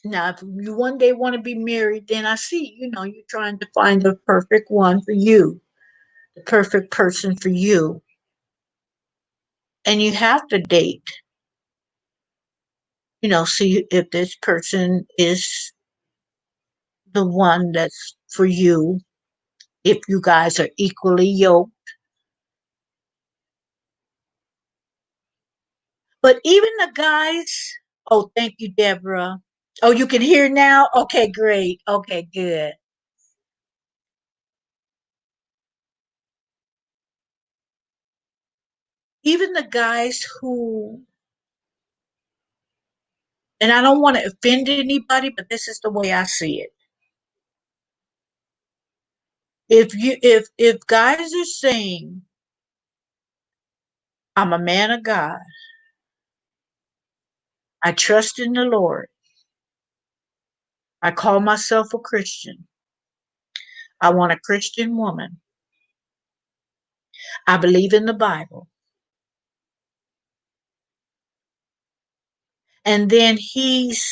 Now, if you one day want to be married, then I see, you're trying to find the perfect one for you, the perfect person for you. And you have to date, see if this person is the one that's for you, if you guys are equally yoked. But even the guys, oh, thank you, Deborah. Oh, you can hear now? Okay, great. Okay, good. Even the guys who, and I don't want to offend anybody, but this is the way I see it. If guys are saying, I'm a man of God, I trust in the Lord, I call myself a Christian, I want a Christian woman, I believe in the Bible, and then he's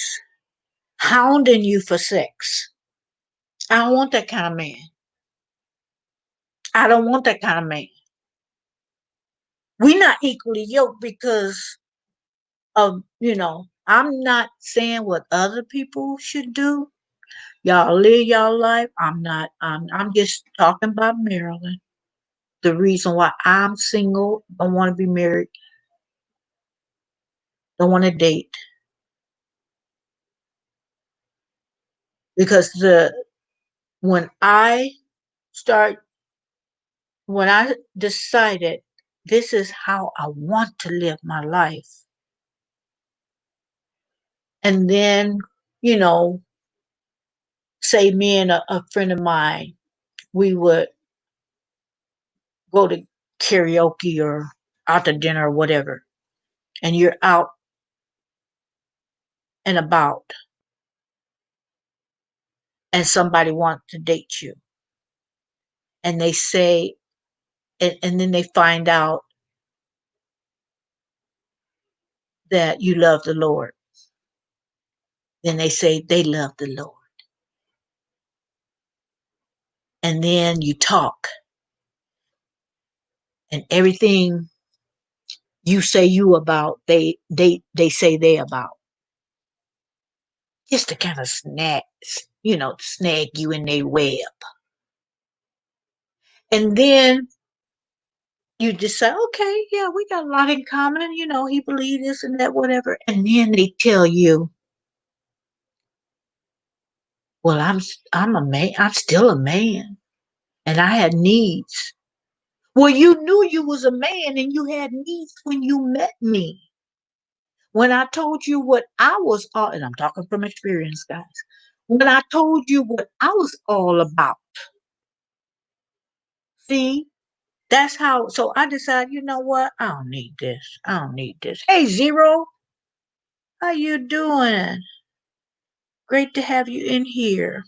hounding you for sex. I don't want that kind of man. I don't want that kind of man. We're not equally yoked because of, I'm not saying what other people should do. Y'all live y'all life. I'm just talking about Maryland. The reason why I'm single, don't want to be married, don't want to date. Because when I start when I decided this is how I want to live my life. And then, you know, say me and a friend of mine, we would go to karaoke or out to dinner or whatever, and you're out and about, and somebody wants to date you, and they say, and then they find out that you love the Lord. Then they say they love the Lord. And then you talk, and everything you say you about, they say they about. Just to kind of snag you in their web. And then You just say, okay, yeah, we got a lot in common. He believed this and that, whatever. And then they tell you, well, I'm a man. I'm still a man, and I had needs. Well, you knew you was a man and you had needs when you met me. When I told you what I was all, and I'm talking from experience, guys. When I told you what I was all about, see, that's how. So I decided, you know what? I don't need this. I don't need this. Hey, Zero, how you doing? Great to have you in here.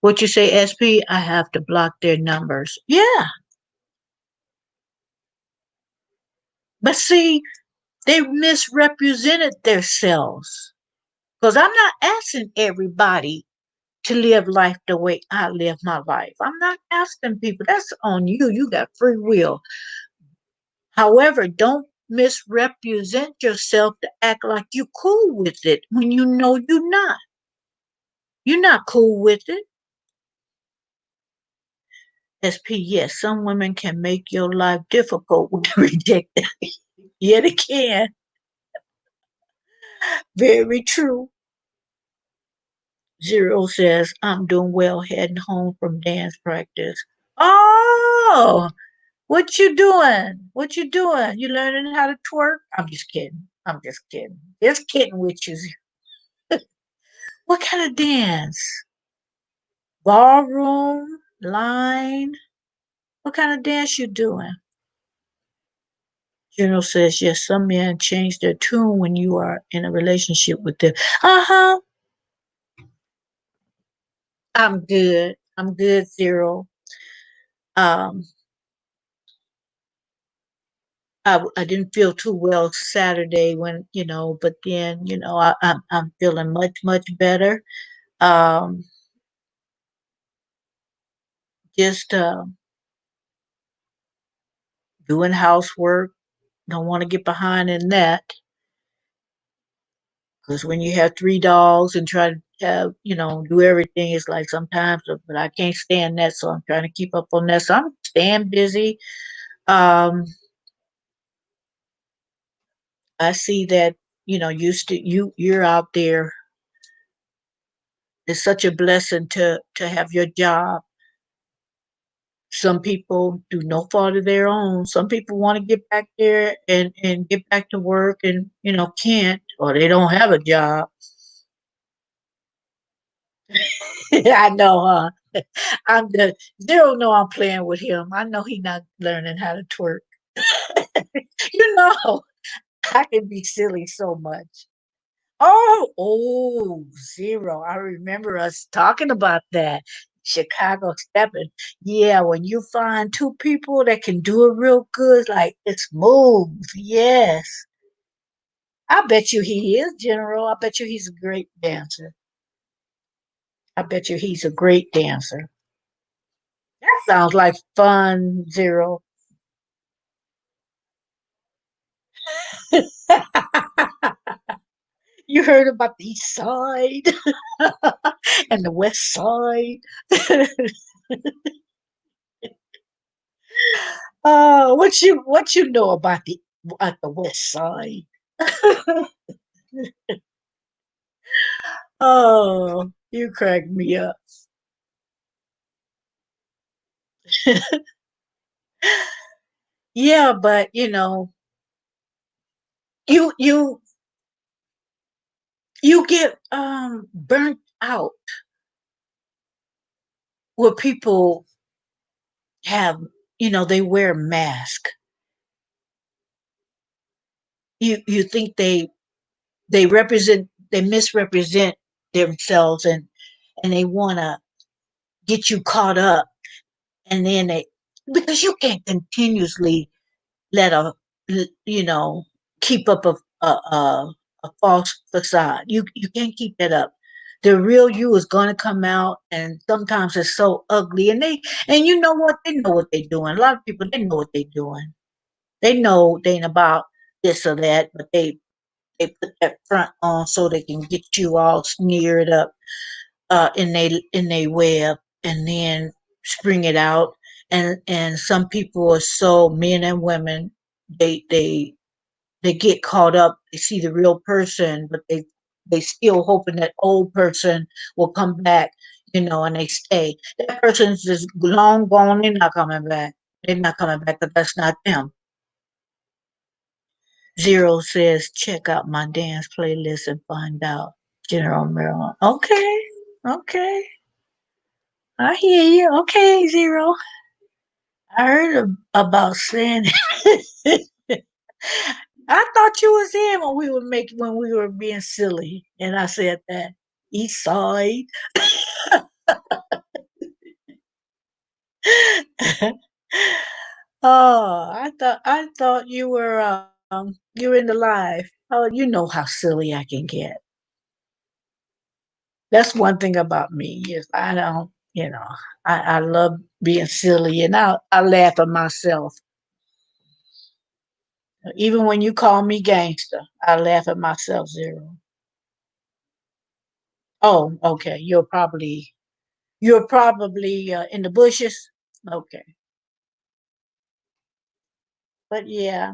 What you say, SP? I have to block their numbers. Yeah, but see, they misrepresented themselves. Because I'm not asking everybody to live life the way I live my life. I'm not asking people. That's on you. You got free will. However, don't misrepresent yourself to act like you cool with it when you know you're not. You're not cool with it. SP, yes, some women can make your life difficult when rejected. Yeah, they can. Very true. Zero says, I'm doing well heading home from dance practice. Oh, what you doing? What you doing? You learning how to twerk? I'm just kidding. I'm just kidding. Just kidding with you. What kind of dance? Ballroom? Line? What kind of dance you doing? General says, yes, some men change their tune when you are in a relationship with them. Uh-huh. I'm good. I'm good, Zero. Um, I didn't feel too well Saturday but then, I'm feeling much, much better. Um, just doing housework. Don't want to get behind in that because when you have three dogs and try to have, do everything, it's like sometimes, but I can't stand that. So I'm trying to keep up on that. So I'm staying busy. Um, I see that, you're out there. It's such a blessing to have your job. Some people do no fault of their own. Some people want to get back there and get back to work and, can't or they don't have a job. I know, huh? I'm the Zero know I'm playing with him. I know he not learning how to twerk. you know, I can be silly so much. Oh, Zero. I remember us talking about that. Chicago stepping. Yeah, when you find two people that can do it real good, like it's smooth. Yes. I bet you he is, General. I bet you he's a great dancer. I bet you he's a great dancer. That sounds like fun, Zero. You heard about the east side and the west side. What you know about the west side? Oh, you crack me up. Yeah, but you you get burnt out where people have they wear mask. You think they misrepresent themselves and they want to get you caught up and then they because you can't continuously let you know keep up a false facade. You can't keep that up. The real you is going to come out, and sometimes it's so ugly. And you know what? They know what they're doing. A lot of people they know what they're doing. They know they ain't about this or that, but They put that front on so they can get you all smeared up in they web, and then spring it out. And some people are so, men and women, they they they get caught up. They see the real person, but they still hoping that old person will come back, and they stay. That person's just long gone. They're not coming back. They're not coming back, but that's not them. Zero says, check out my dance playlist and find out. General Maryland. Okay. Okay. I hear you. Okay, Zero. I heard about saying I thought you was in when we were being silly, and I said that. East side. Oh, I thought you were in the live. Oh, you know how silly I can get. That's one thing about me is I don't, I love being silly, and I laugh at myself. Even when you call me gangster, I laugh at myself, Zero. Oh, okay. You're probably in the bushes. Okay, but yeah,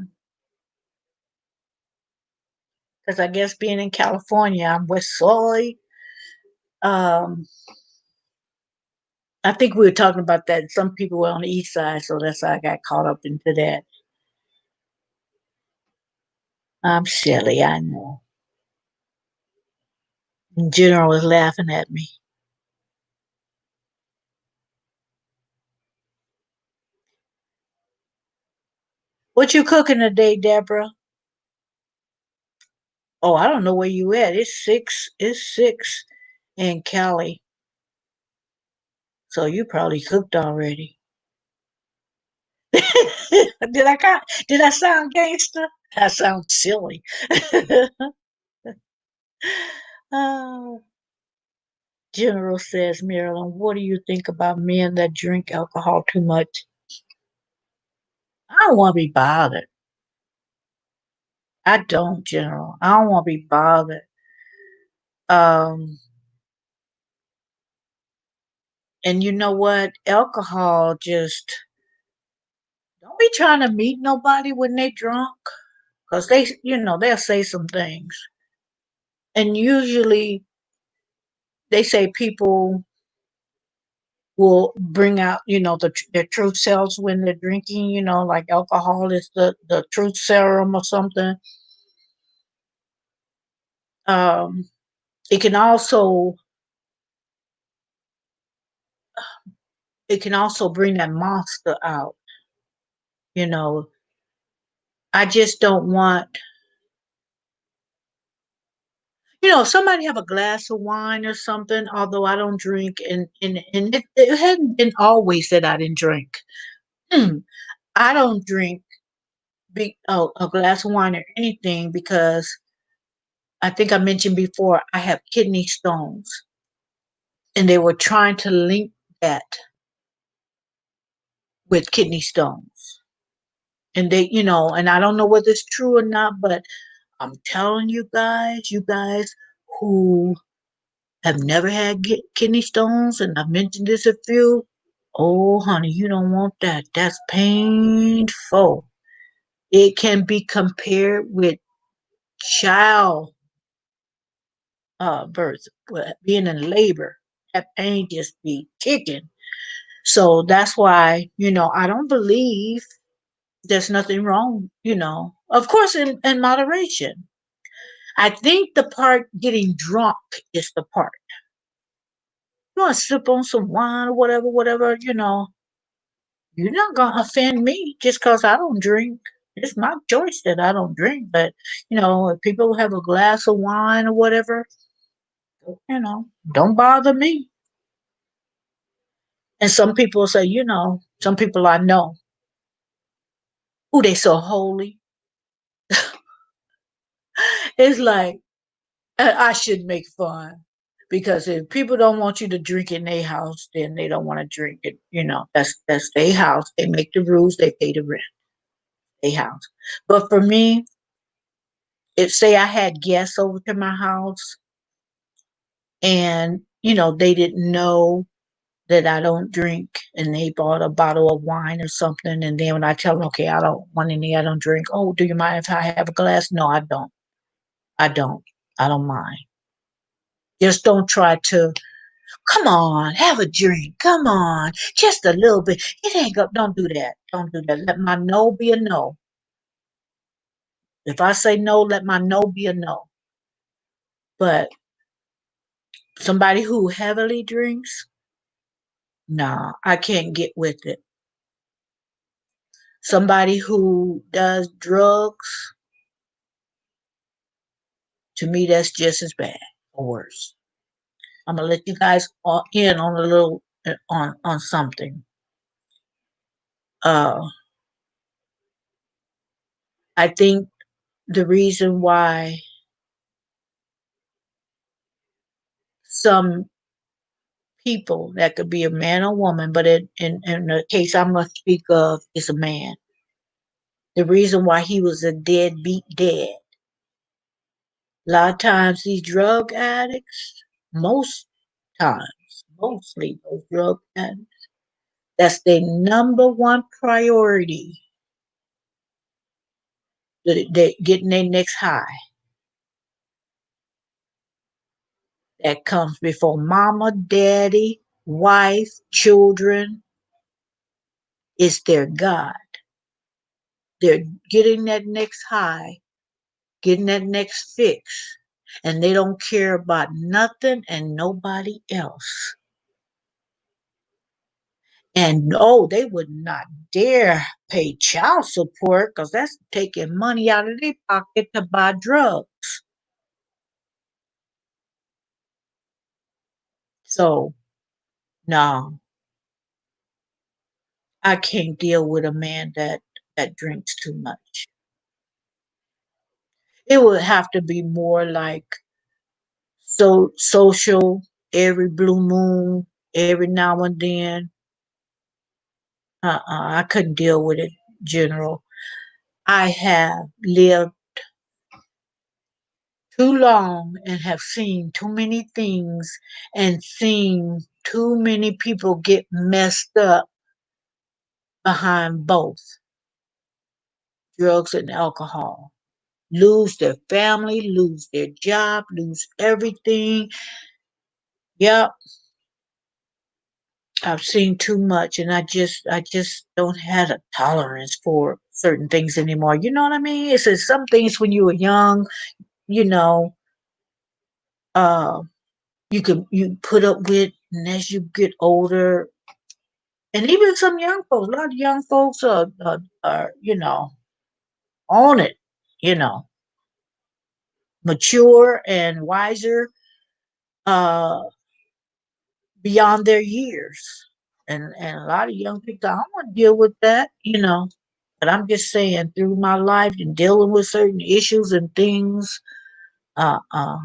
because I guess being in California, I'm West Side. Um, I think we were talking about that. Some people were on the East Side, so that's how I got caught up into that. I'm silly, I know. General is laughing at me. What you cooking today, Deborah? Oh, I don't know where you at. It's 6. It's 6 in Cali. So you probably cooked already. Did I sound gangster? I sound silly. uh, General says, Marilyn, what do you think about men that drink alcohol too much? I don't want to be bothered. I don't, General. I don't want to be bothered. Um, and you know what? Alcohol just don't be trying to meet nobody when they drunk, because they'll say some things. And usually they say people will bring out, their truth selves when they're drinking, like alcohol is the truth serum or something. Um, it can also it can also bring that monster out. You know, I just don't want, if somebody have a glass of wine or something, although I don't drink, and it hadn't been always that I didn't drink. I don't drink a glass of wine or anything because I think I mentioned before I have kidney stones, and they were trying to link that with kidney stones. And and I don't know whether it's true or not, but I'm telling you guys who have never had kidney stones, and I've mentioned this a few. Oh, honey, you don't want that. That's painful. It can be compared with child birth, being in labor. That pain just be kicking. So that's why, I don't believe there's nothing wrong, Of course, in moderation. I think the part getting drunk is the part. You want to sip on some wine or whatever, whatever, you're not going to offend me just because I don't drink. It's my choice that I don't drink. But, if people have a glass of wine or whatever, don't bother me. And some people say, some people I know, oh, they so holy. It's like, I should make fun. Because if people don't want you to drink in their house, then they don't want to drink it. That's their house. They make the rules. They pay the rent. Their house. But for me, if say I had guests over to my house and they didn't know that I don't drink and they bought a bottle of wine or something, and then when I tell them, okay, I don't want any, I don't drink. Oh, do you mind if I have a glass? No, I don't. I don't. I don't mind. Just don't try to, come on, have a drink. Come on, just a little bit. It ain't go. Don't do that. Don't do that. Let my no be a no. If I say no, let my no be a no. But somebody who heavily drinks, nah, I can't get with it. Somebody who does drugs, to me, that's just as bad or worse. I'm gonna let you guys in on a little on something. Uh, I think the reason why some people, that could be a man or woman, but in the case I'm gonna speak of is a man. The reason why he was a deadbeat dad. A lot of times these drug addicts, most times, mostly those drug addicts, that's their number one priority. They getting their next high. That comes before mama, daddy, wife, children. It's their God. They're getting that next high, getting that next fix, and they don't care about nothing and nobody else. And oh, they would not dare pay child support because that's taking money out of their pocket to buy drugs. So, no, I can't deal with a man that drinks too much. It would have to be more like social every blue moon, every now and then. I couldn't deal with it, General. I have lived too long and have seen too many things and seen too many people get messed up behind both drugs and alcohol. Lose their family, lose their job, lose everything. Yep, I've seen too much and I just don't have a tolerance for certain things anymore. You know what I mean? It's just some things when you were young, you know, uh you put up with, and as you get older, and even some young folks, a lot of young folks are on it, you know, mature and wiser uh beyond their years. And a lot of young people, I don't want to deal with that. But I'm just saying, through my life and dealing with certain issues and things, uh uh,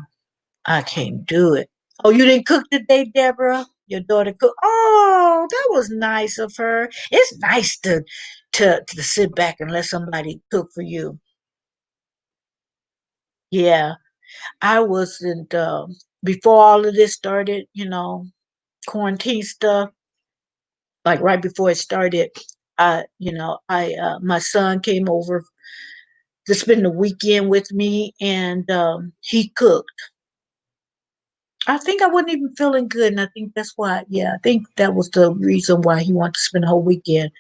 I can't do it. Oh, you didn't cook today, Deborah? Your daughter cooked. Oh, that was nice of her. It's nice to sit back and let somebody cook for you. Yeah, I wasn't before all of this started. Quarantine stuff. Like right before it started, I my son came over to spend the weekend with me, and he cooked. I think I wasn't even feeling good, and I think that's why. Yeah, I think that was the reason why he wanted to spend the whole weekend.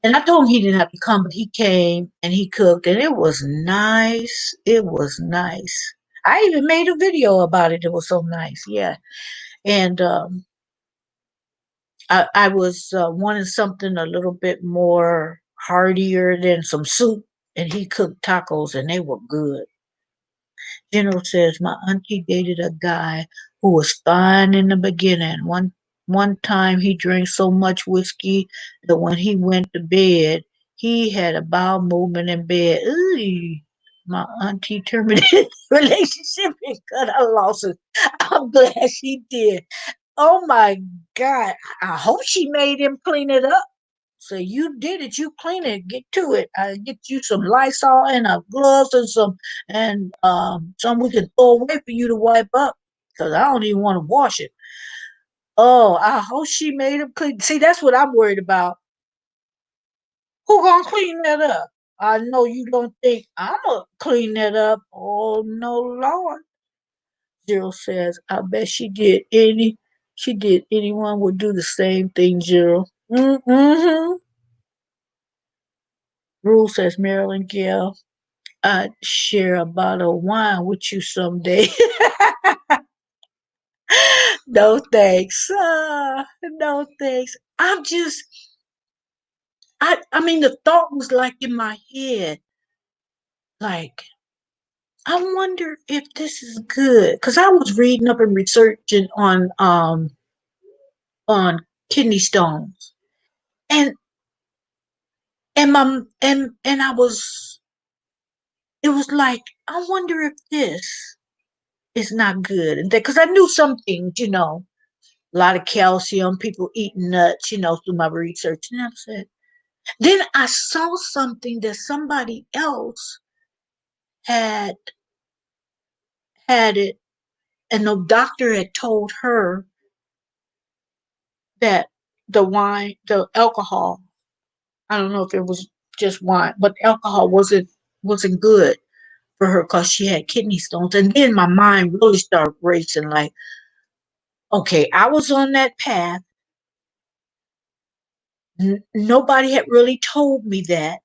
And I told him he didn't have to come, but he came and he cooked, and it was nice. It was nice. I even made a video about it. It was so nice. Yeah, and I was wanting something a little bit more heartier than some soup, and he cooked tacos, and they were good. General says my auntie dated a guy who was fine in the beginning. One time he drank so much whiskey that when he went to bed, he had a bowel movement in bed. Ooh, my auntie terminated the relationship and cut her losses. I'm glad she did. Oh my God. I hope she made him clean it up Say you did it, you clean it, get to it. I get you some Lysol and gloves and some we can throw away for you to wipe up because I don't even want to wash it. Oh, I hope she made him clean. See, that's what I'm worried about. Who gonna clean that up? I know you don't think I'm gonna clean that up. Oh no, Lord. Zero says, I bet she did. Anyone would do the same thing, Zero. Mm-hmm. Rule says, Marilyn Gail, I'd share a bottle of wine with you someday. No thanks. No thanks. I mean, the thought was like in my head, like, I wonder if this is good. Cause I was reading up and researching on kidney stones. And and I was it was like, I wonder if this is not good. And because I knew some things, a lot of calcium, people eating nuts, through my research. And I said, then I saw something that somebody else had had it, and the doctor had told her that the alcohol, I don't know if it was just wine, but alcohol wasn't good for her because she had kidney stones. And then my mind really started racing like, okay, I was on that path. Nobody had really told me that.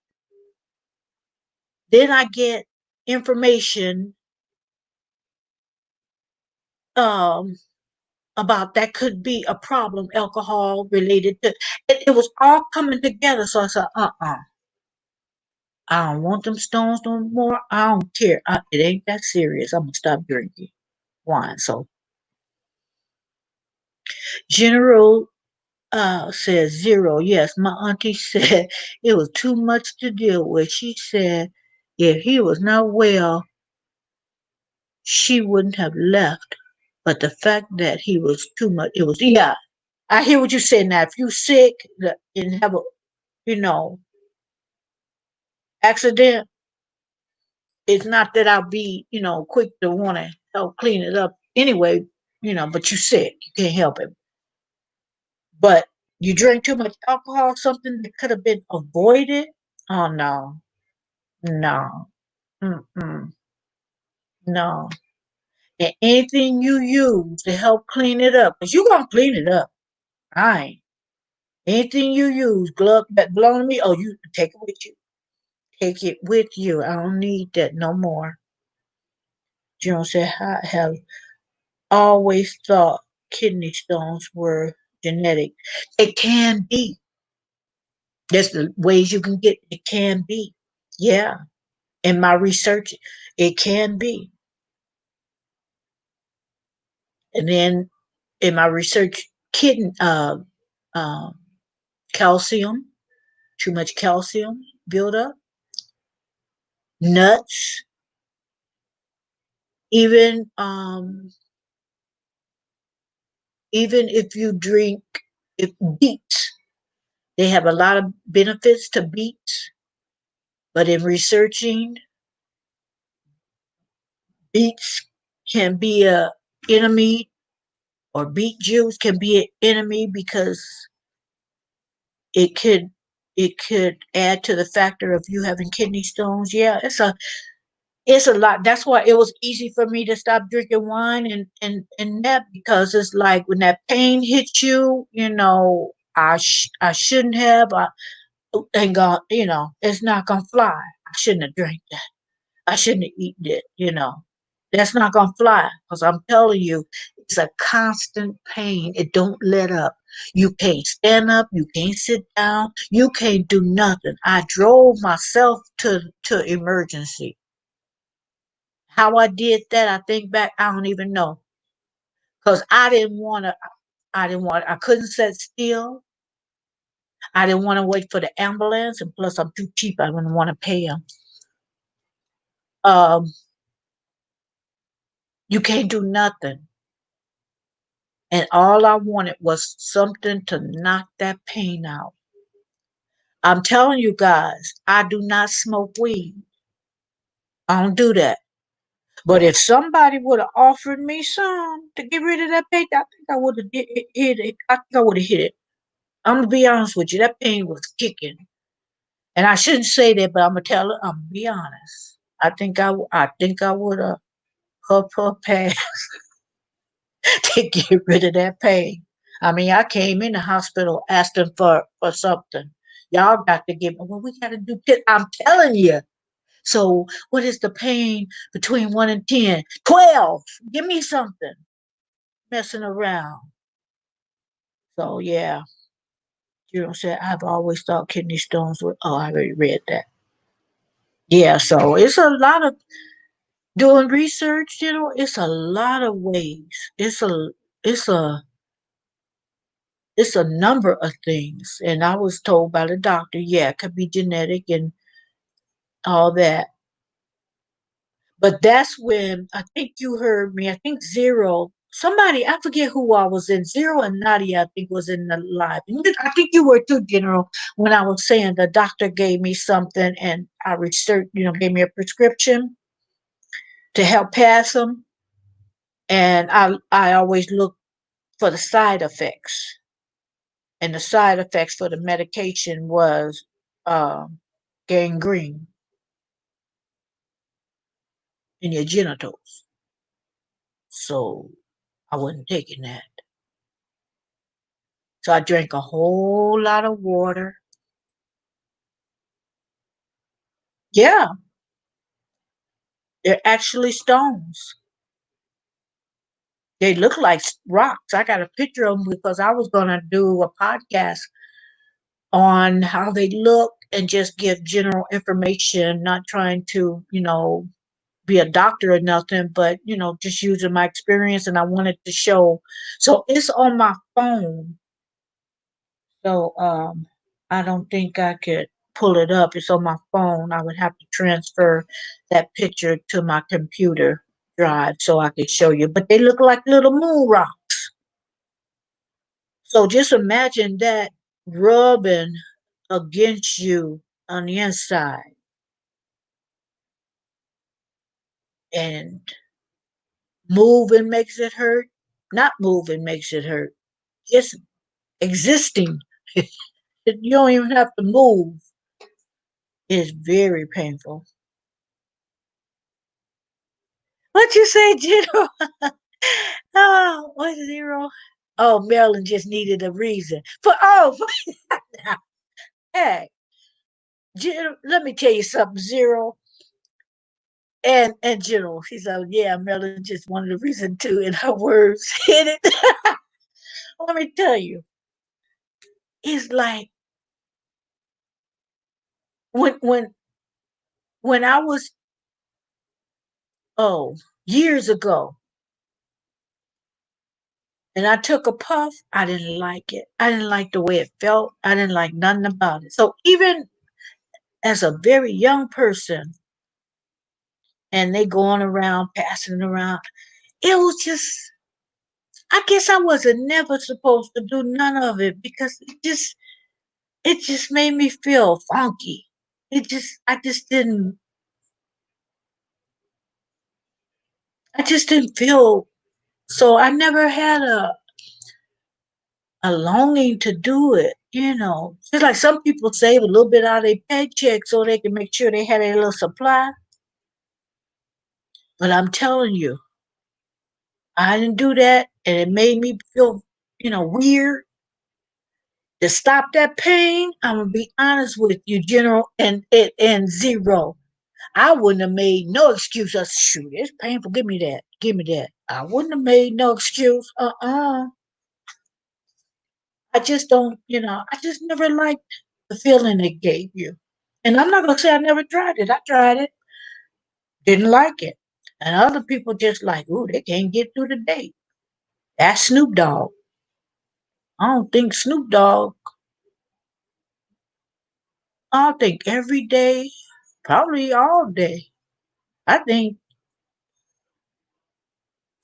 Then I get information um, about that could be a problem, alcohol related to it was all coming together. So I said, I don't want them stones no more. I don't care. It ain't that serious. I'm gonna stop drinking wine. So General says zero. Yes, my auntie said it was too much to deal with. She said if he was not well, she wouldn't have left. But the fact that he was too much, it was, yeah. I hear what you're saying now. If you sick and have a, you know, accident, it's not that I'll be, quick to want to help clean it up anyway, but you sick. You can't help it. But you drink too much alcohol, something that could have been avoided. Oh, no, no, mm-mm, no. And anything you use to help clean it up, because you're going to clean it up. I ain't. Anything you use, glove that belong to me, oh, you take it with you. Take it with you. I don't need that no more. Joan said, I have always thought kidney stones were genetic. It can be. There's the ways you can get it can be. Yeah. In my research, it can be. And then in my research, kidney uh, calcium, too much calcium build up, nuts, even even if you drink if beets, they have a lot of benefits to beets, but in researching, beets can be a enemy, or beet juice can be an enemy because it could it could add to the factor of you having kidney stones. Yeah, it's a lot. That's why it was easy for me to stop drinking wine and that, because it's like when that pain hits you, I shouldn't have. I ain't gonna, it's not gonna fly. I shouldn't have drank that. I shouldn't have eaten it. That's not gonna fly because I'm telling you, it's a constant pain. It don't let up. You can't stand up. You can't sit down. You can't do nothing. I drove myself to emergency. How I did that, I think back, I don't even know. Because I couldn't sit still. I didn't want to wait for the ambulance. And plus, I'm too cheap. I didn't want to pay them. Um, you can't do nothing. And all I wanted was something to knock that pain out. I'm telling you guys, I do not smoke weed. I don't do that. But if somebody would have offered me some to get rid of that pain, I think I would have hit it. I think I would have hit it. I'm gonna be honest with you. That pain was kicking, and I shouldn't say that, but I'm gonna tell her. I'm gonna be honest. I think I would have up her pass to get rid of that pain. I mean, I came in the hospital asking for something. Y'all got to give me. Well, we got to do. I'm telling you. So, what is the pain between 1 and 10? 12. Give me something. Messing around. So, yeah. You know, said I've always thought kidney stones were. Oh, I already read that. Yeah, so it's a lot of doing research. It's a lot of ways. It's a it's a number of things. And I was told by the doctor, yeah, it could be genetic and all that. But that's when I think you heard me. I think Zero, somebody, I forget who I was in. Zero and Nadia, I think, was in the live. I think you were too, General, when I was saying the doctor gave me something and I researched, gave me a prescription to help pass them. And I always look for the side effects. And the side effects for the medication was gangrene in your genitals. So I wasn't taking that. So I drank a whole lot of water. Yeah, they're actually stones. They look like rocks. I got a picture of them because I was going to do a podcast on how they look and just give general information, not trying to, be a doctor or nothing, but, just using my experience. And I wanted to show. So it's on my phone. So I don't think I could pull it up. It's on my phone. I would have to transfer that picture to my computer drive so I could show you. But they look like little moon rocks. So just imagine that rubbing against you on the inside. And moving makes it hurt. Not moving makes it hurt. Just existing. You don't even have to move. It's very painful. What you say, General? Oh, what's Zero? Oh, Marilyn just needed a reason. Hey, let me tell you something, Zero and General. She said, yeah, Marilyn just wanted a reason too, and her words hit it. Let me tell you, it's like when when when I was oh years ago, and I took a puff. I didn't like it. I didn't like the way it felt. I didn't like nothing about it. So even as a very young person, and they going around passing it around. It was just, I guess I wasn't never supposed to do none of it because it just made me feel funky. I just didn't feel. So I never had a longing to do it. Just like some people save a little bit out of their paycheck so they can make sure they had a little supply. But I'm telling you, I didn't do that, and it made me feel, weird. To stop that pain, I'm gonna be honest with you, General, and Zero. I wouldn't have made no excuse. Shoot, it's painful. Give me that. Give me that. I wouldn't have made no excuse. I just don't. I just never liked the feeling it gave you. And I'm not gonna say I never tried it. I tried it, didn't like it. And other people just like, ooh, they can't get through the day. That's Snoop Dogg. I don't think Snoop Dogg. I don't think every day, probably all day. I think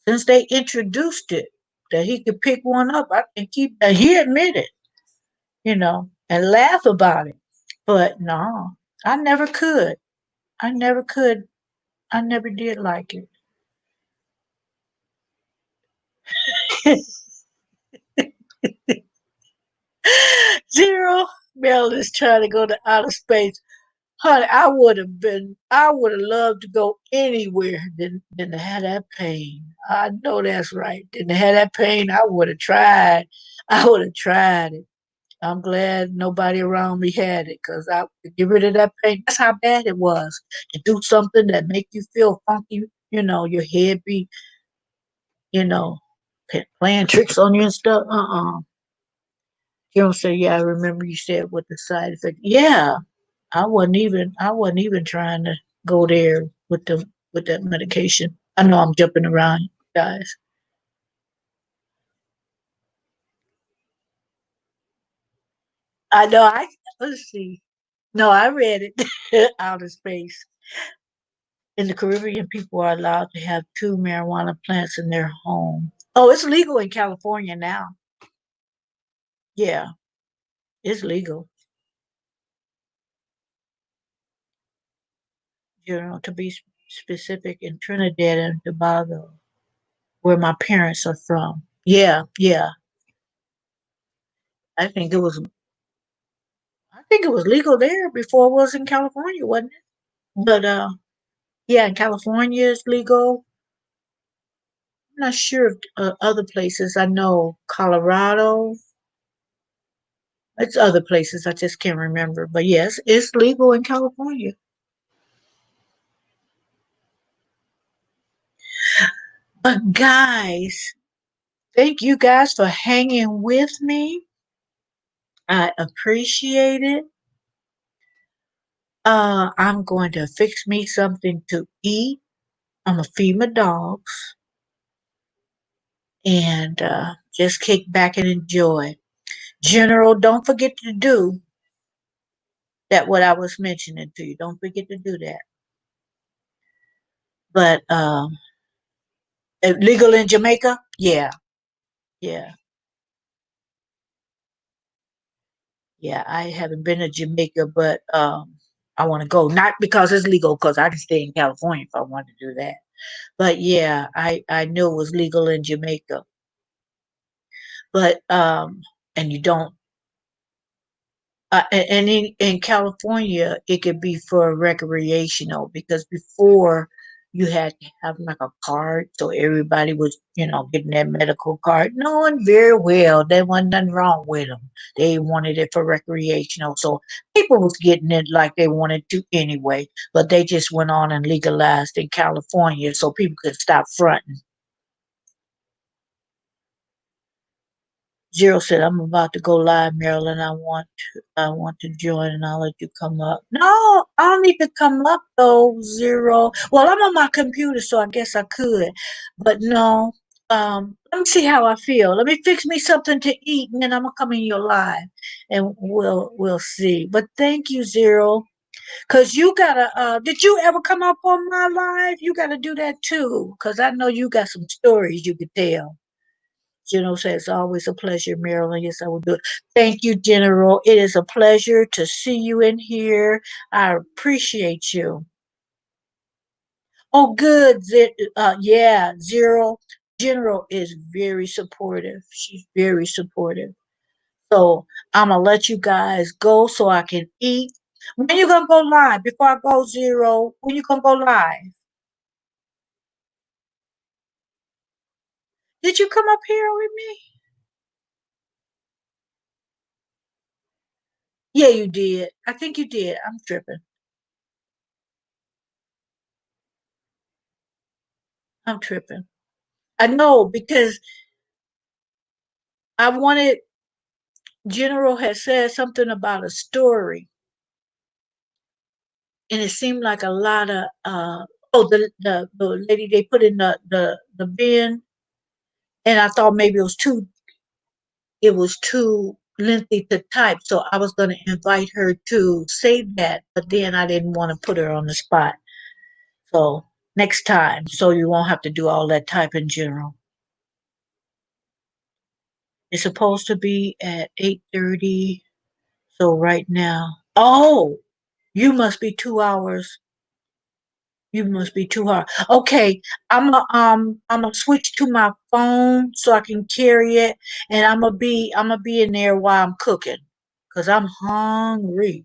since they introduced it, that he could pick one up, I think he admitted, and laugh about it. But no, I never could. I never could. I never did like it. Zero. Mel is trying to go to outer space. Honey, I would have loved to go anywhere than to have that pain. I know that's right. Than to have that pain, I would have tried. I would have tried it. I'm glad nobody around me had it because I could get rid of that pain. That's how bad it was to do something that make you feel funky. Your head be, you know, playing tricks on you and stuff. You don't say, yeah, I remember you said what the side effect. Yeah, I wasn't even trying to go there with that medication. I know I'm jumping around, guys. I know I let's see. No, I read it. Outer space. In the Caribbean, people are allowed to have two marijuana plants in their home. Oh, it's legal in California now. Yeah, it's legal. To be specific, in Trinidad and Tobago, where my parents are from. Yeah, yeah. I think it was I think it was legal there before it was in California, wasn't it? But yeah, in California it's legal. I'm not sure if other places. I know Colorado. It's other places. I just can't remember. But yes, it's legal in California. But guys, thank you guys for hanging with me. I appreciate it. I'm going to fix me something to eat. I'm gonna feed my dogs and just kick back and enjoy. General, don't forget to do that what I was mentioning to you. Don't forget to do that. But legal in Jamaica? Yeah, yeah, yeah. I haven't been to Jamaica, but I want to go. Not because it's legal, because I can stay in California if I want to do that. But yeah, I knew it was legal in Jamaica. But and you don't and in California, it could be for recreational because before you had to have like a card, so everybody was, getting that medical card, knowing very well there wasn't nothing wrong with them. They wanted it for recreational, so people was getting it like they wanted to anyway. But they just went on and legalized in California so people could stop fronting. Zero said, "I'm about to go live, Marilyn. I want to join, and I'll let you come up." No, I don't need to come up though. Zero. Well, I'm on my computer, so I guess I could, but no. Let me see how I feel. Let me fix me something to eat, and then I'm gonna come in your live, and we'll see. But thank you, Zero, because you gotta. Did you ever come up on my live? You gotta do that too, because I know you got some stories you could tell. General says, it's always a pleasure, Marilyn. Yes, I will do it. Thank you, General. It is a pleasure to see you in here. I appreciate you. Oh, good. Yeah, Zero. General is very supportive. She's very supportive. So I'm going to let you guys go so I can eat. When you going to go live? Before I go, Zero, when you going to go live? Did you come up here with me? Yeah, you did. I think you did. I'm tripping. I'm tripping. I know because I wanted General had said something about a story, and it seemed like a lot of the lady they put in the bin, and I thought maybe it was too lengthy to type, so I was going to invite her to say that, but then I didn't want to put her on the spot. So next time, so you won't have to do all that typing, General. It's supposed to be at 8:30, so right now. Oh, you must be 2 hours. You must be too hard. Okay, I'm gonna switch to my phone so I can carry it, and I'm gonna be in there while I'm cooking, cause I'm hungry.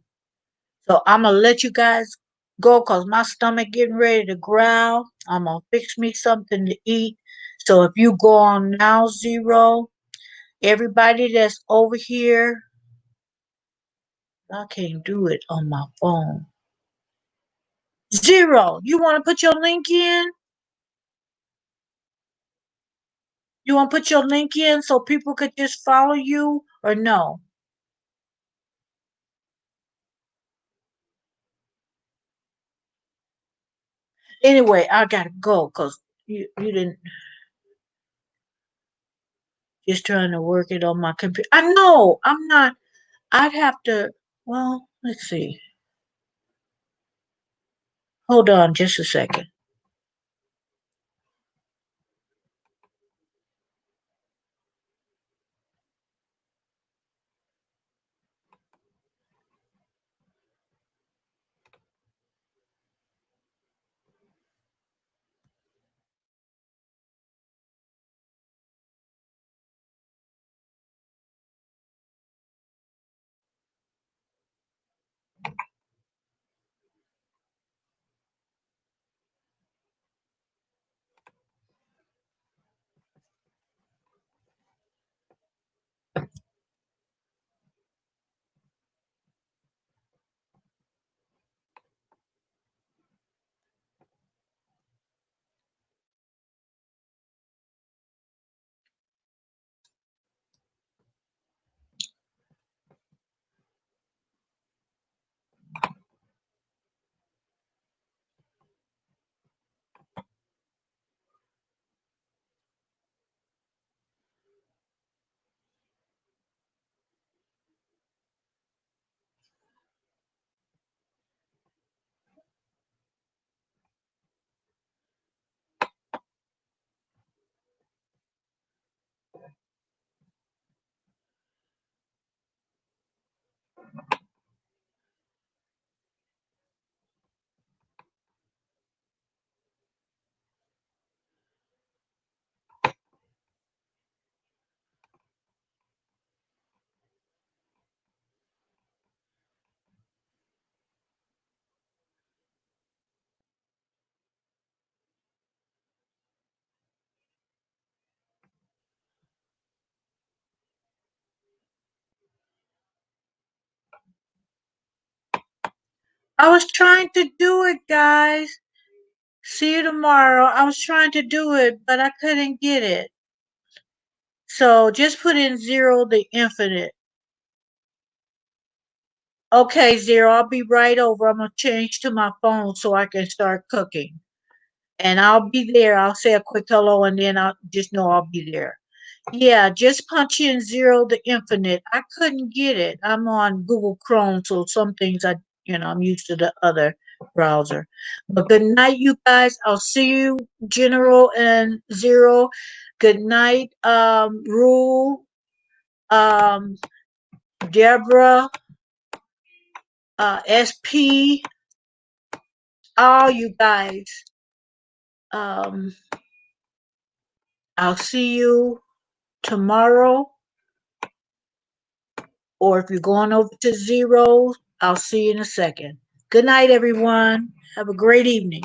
So I'm gonna let you guys go, cause my stomach getting ready to growl. I'm gonna fix me something to eat. So if you go on now, Zero, everybody that's over here, I can't do it on my phone. Zero, you want to put your link in? You want to put your link in so people could just follow you or no? Anyway, I gotta go because you didn't just trying to work it on my computer. I know I'm not. I'd have to. Well, let's see. Hold on just a second. I was trying to do it, guys. See you tomorrow. I was trying to do it, but I couldn't get it. So just put in Zero the Infinite. Okay, Zero, I'll be right over. I'm gonna change to my phone so I can start cooking. And I'll be there. I'll say a quick hello and then I'll just know I'll be there. Yeah, just punch in Zero the Infinite. I couldn't get it. I'm on Google Chrome, so some things I'm used to the other browser. But good night, you guys. I'll see you, General and Zero. Good night, Rule, um, Deborah, SP, all you guys. Um, I'll see you tomorrow, or if you're going over to Zero, I'll see you in a second. Good night, everyone. Have a great evening.